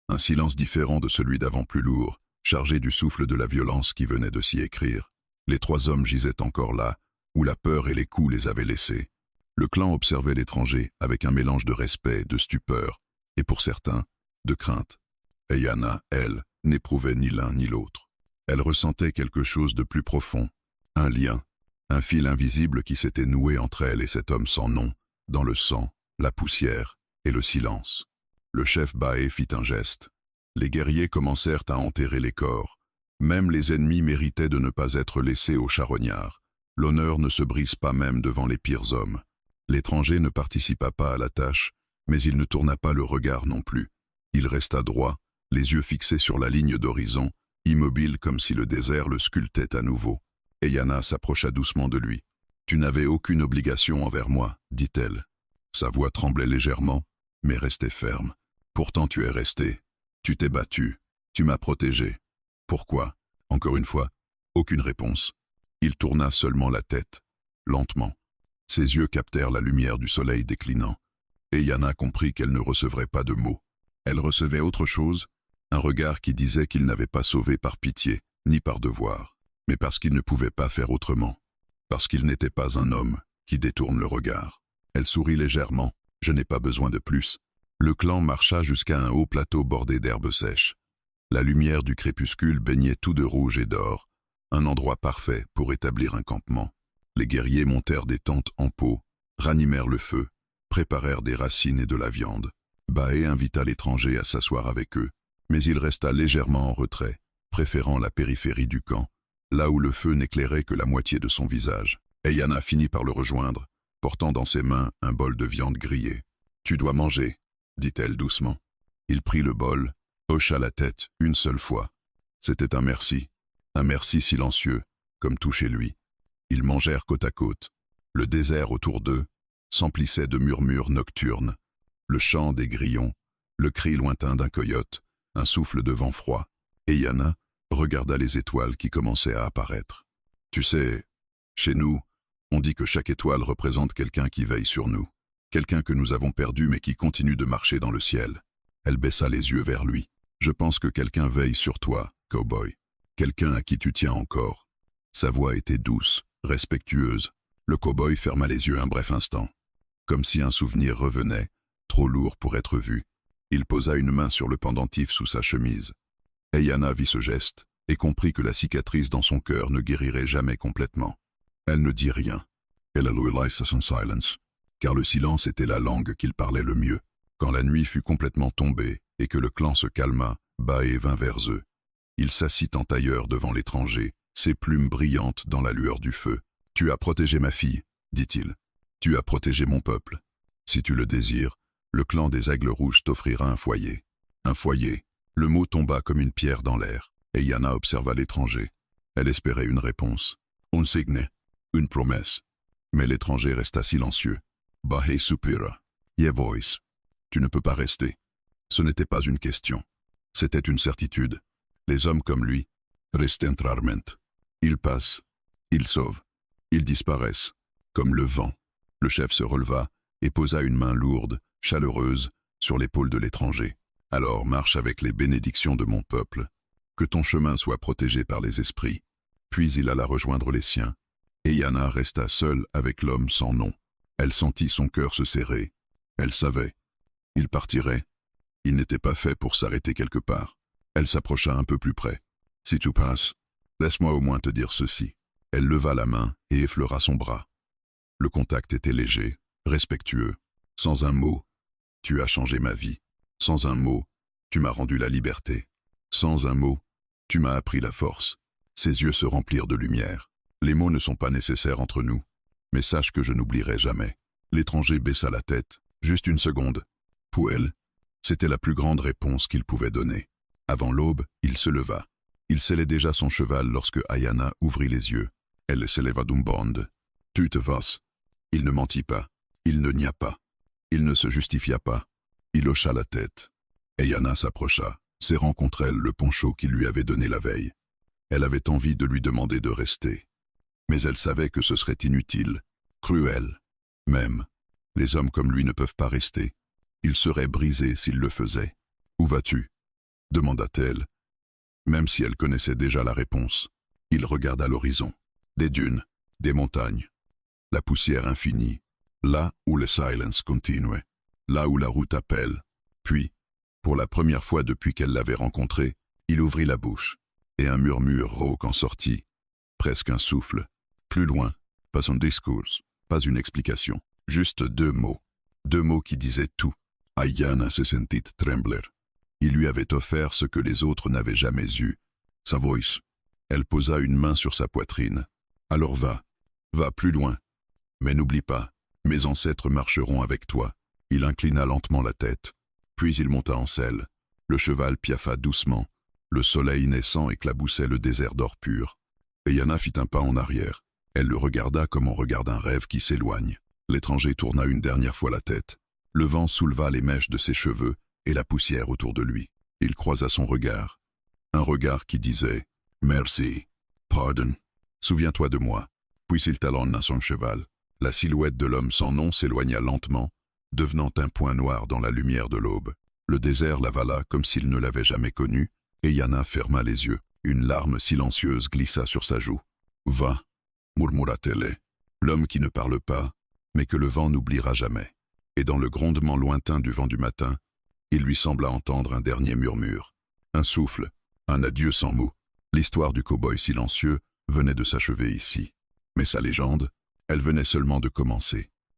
Un silence différent de celui d'avant, plus lourd, chargé du souffle de la violence qui venait de s'y écrire. Les 3 hommes gisaient encore là, où la peur et les coups les avaient laissés. Le clan observait l'étranger avec un mélange de respect, de stupeur, et pour certains, de crainte. Yana, elle, n'éprouvait ni l'un ni l'autre. Elle ressentait quelque chose de plus profond, un lien, un fil invisible qui s'était noué entre elle et cet homme sans nom, dans le sang, la poussière et le silence. Le chef Bae fit un geste. Les guerriers commencèrent à enterrer les corps. Même les ennemis méritaient de ne pas être laissés aux charognards. L'honneur ne se brise pas même devant les pires hommes. L'étranger ne participa pas à la tâche, mais il ne tourna pas le regard non plus. Il resta droit, les yeux fixés sur la ligne d'horizon, immobile comme si le désert le sculptait à nouveau. Et Yana s'approcha doucement de lui. « Tu n'avais aucune obligation envers moi, dit-elle. » Sa voix tremblait légèrement, mais restait ferme. « Pourtant tu es resté. Tu t'es battu. Tu m'as protégé. Pourquoi ? Encore une fois, aucune réponse. Il tourna seulement la tête, lentement. Ses yeux captèrent la lumière du soleil déclinant. Et Yana comprit qu'elle ne recevrait pas de mots. Elle recevait autre chose, un regard qui disait qu'il n'avait pas sauvé par pitié, ni par devoir, mais parce qu'il ne pouvait pas faire autrement, parce qu'il n'était pas un homme qui détourne le regard. Elle sourit légèrement, « Je n'ai pas besoin de plus. » Le clan marcha jusqu'à un haut plateau bordé d'herbes sèches. La lumière du crépuscule baignait tout de rouge et d'or, un endroit parfait pour établir un campement. Les guerriers montèrent des tentes en peau, ranimèrent le feu, préparèrent des racines et de la viande. Bae invita l'étranger à s'asseoir avec eux, mais il resta légèrement en retrait, préférant la périphérie du camp, là où le feu n'éclairait que la moitié de son visage. Et Yana finit par le rejoindre, portant dans ses mains un bol de viande grillée. « Tu dois manger, » dit-elle doucement. Il prit le bol, hocha la tête une seule fois. C'était un merci silencieux, comme tout chez lui. Ils mangèrent côte à côte. Le désert autour d'eux s'emplissait de murmures nocturnes. Le chant des grillons, le cri lointain d'un coyote, un souffle de vent froid. Et Yana regarda les étoiles qui commençaient à apparaître. « Tu sais, chez nous, on dit que chaque étoile représente quelqu'un qui veille sur nous. Quelqu'un que nous avons perdu mais qui continue de marcher dans le ciel. » Elle baissa les yeux vers lui. « Je pense que quelqu'un veille sur toi, cow-boy. Quelqu'un à qui tu tiens encore. » Sa voix était douce, respectueuse. Le cow-boy ferma les yeux un bref instant. Comme si un souvenir revenait, trop lourd pour être vu. Il posa une main sur le pendentif sous sa chemise. Et Yana vit ce geste et comprit que la cicatrice dans son cœur ne guérirait jamais complètement. Elle ne dit rien. Elle alloua son silence, car le silence était la langue qu'il parlait le mieux. Quand la nuit fut complètement tombée et que le clan se calma, Bae vint vers eux. Il s'assit en tailleur devant l'étranger, ses plumes brillantes dans la lueur du feu. « Tu as protégé ma fille, » dit-il. « Tu as protégé mon peuple. Si tu le désires, le clan des Aigles Rouges t'offrira un foyer. » Un foyer. Le mot tomba comme une pierre dans l'air, et Yana observa l'étranger. Elle espérait une réponse. Un signe, une promesse. Mais l'étranger resta silencieux. « Bae soupira. Ye voice. Tu ne peux pas rester. » Ce n'était pas une question. C'était une certitude. Les hommes comme lui, restent rarement. Ils passent, ils sauvent, ils disparaissent, comme le vent. Le chef se releva et posa une main lourde, chaleureuse, sur l'épaule de l'étranger. « Alors marche avec les bénédictions de mon peuple. Que ton chemin soit protégé par les esprits. » Puis il alla rejoindre les siens. Et Yana resta seule avec l'homme sans nom. Elle sentit son cœur se serrer. Elle savait. Il partirait. Il n'était pas fait pour s'arrêter quelque part. Elle s'approcha un peu plus près. « Si tu passes, laisse-moi au moins te dire ceci. » Elle leva la main et effleura son bras. Le contact était léger, respectueux. Sans un mot, tu as changé ma vie. Sans un mot, tu m'as rendu la liberté. Sans un mot, tu m'as appris la force. Ses yeux se remplirent de lumière. Les mots ne sont pas nécessaires entre nous, mais sache que je n'oublierai jamais. L'étranger baissa la tête, juste une seconde. Pour elle, c'était la plus grande réponse qu'il pouvait donner. Avant l'aube, il se leva. Il scellait déjà son cheval lorsque Yana ouvrit les yeux. Elle s'éleva d'un bond. « Tu te vas. » Il ne mentit pas. Il ne nia pas. Il ne se justifia pas. Il hocha la tête. Et Yana s'approcha, serrant contre elle le poncho qu'il lui avait donné la veille. Elle avait envie de lui demander de rester. Mais elle savait que ce serait inutile, cruel. Même, les hommes comme lui ne peuvent pas rester. Ils seraient brisés s'ils le faisaient. « Où vas-tu » demanda-t-elle. Même si elle connaissait déjà la réponse, il regarda l'horizon. Des dunes, des montagnes, la poussière infinie, là où le silence continuait, là où la route appelle. Puis, Pour la première fois depuis qu'elle l'avait rencontré, il ouvrit la bouche, et un murmure rauque en sortit, presque un souffle. Plus loin, pas un discours, pas une explication, juste 2 mots qui disaient tout. Ayana se sentit trembler. Il lui avait offert ce que les autres n'avaient jamais eu, sa voix. Elle posa une main sur sa poitrine. Alors va plus loin. Mais n'oublie pas, mes ancêtres marcheront avec toi. Il inclina lentement la tête. Puis il monta en selle. Le cheval piaffa doucement. Le soleil naissant éclaboussait le désert d'or pur. Ayana fit un pas en arrière. Elle le regarda comme on regarde un rêve qui s'éloigne. L'étranger tourna une dernière fois la tête. Le vent souleva les mèches de ses cheveux et la poussière autour de lui. Il croisa son regard. Un regard qui disait « Merci, pardon, souviens-toi de moi ». Puis il talonna son cheval. La silhouette de l'homme sans nom s'éloigna lentement, devenant un point noir dans la lumière de l'aube. Le désert l'avala comme s'il ne l'avait jamais connu, et Yana ferma les yeux. Une larme silencieuse glissa sur sa joue. « Va » murmura-t-elle. L'homme qui ne parle pas, mais que le vent n'oubliera jamais. Et dans le grondement lointain du vent du matin, il lui sembla entendre un dernier murmure. Un souffle, un adieu sans mots. L'histoire du cow-boy silencieux venait de s'achever ici. Mais sa légende, elle venait seulement de commencer.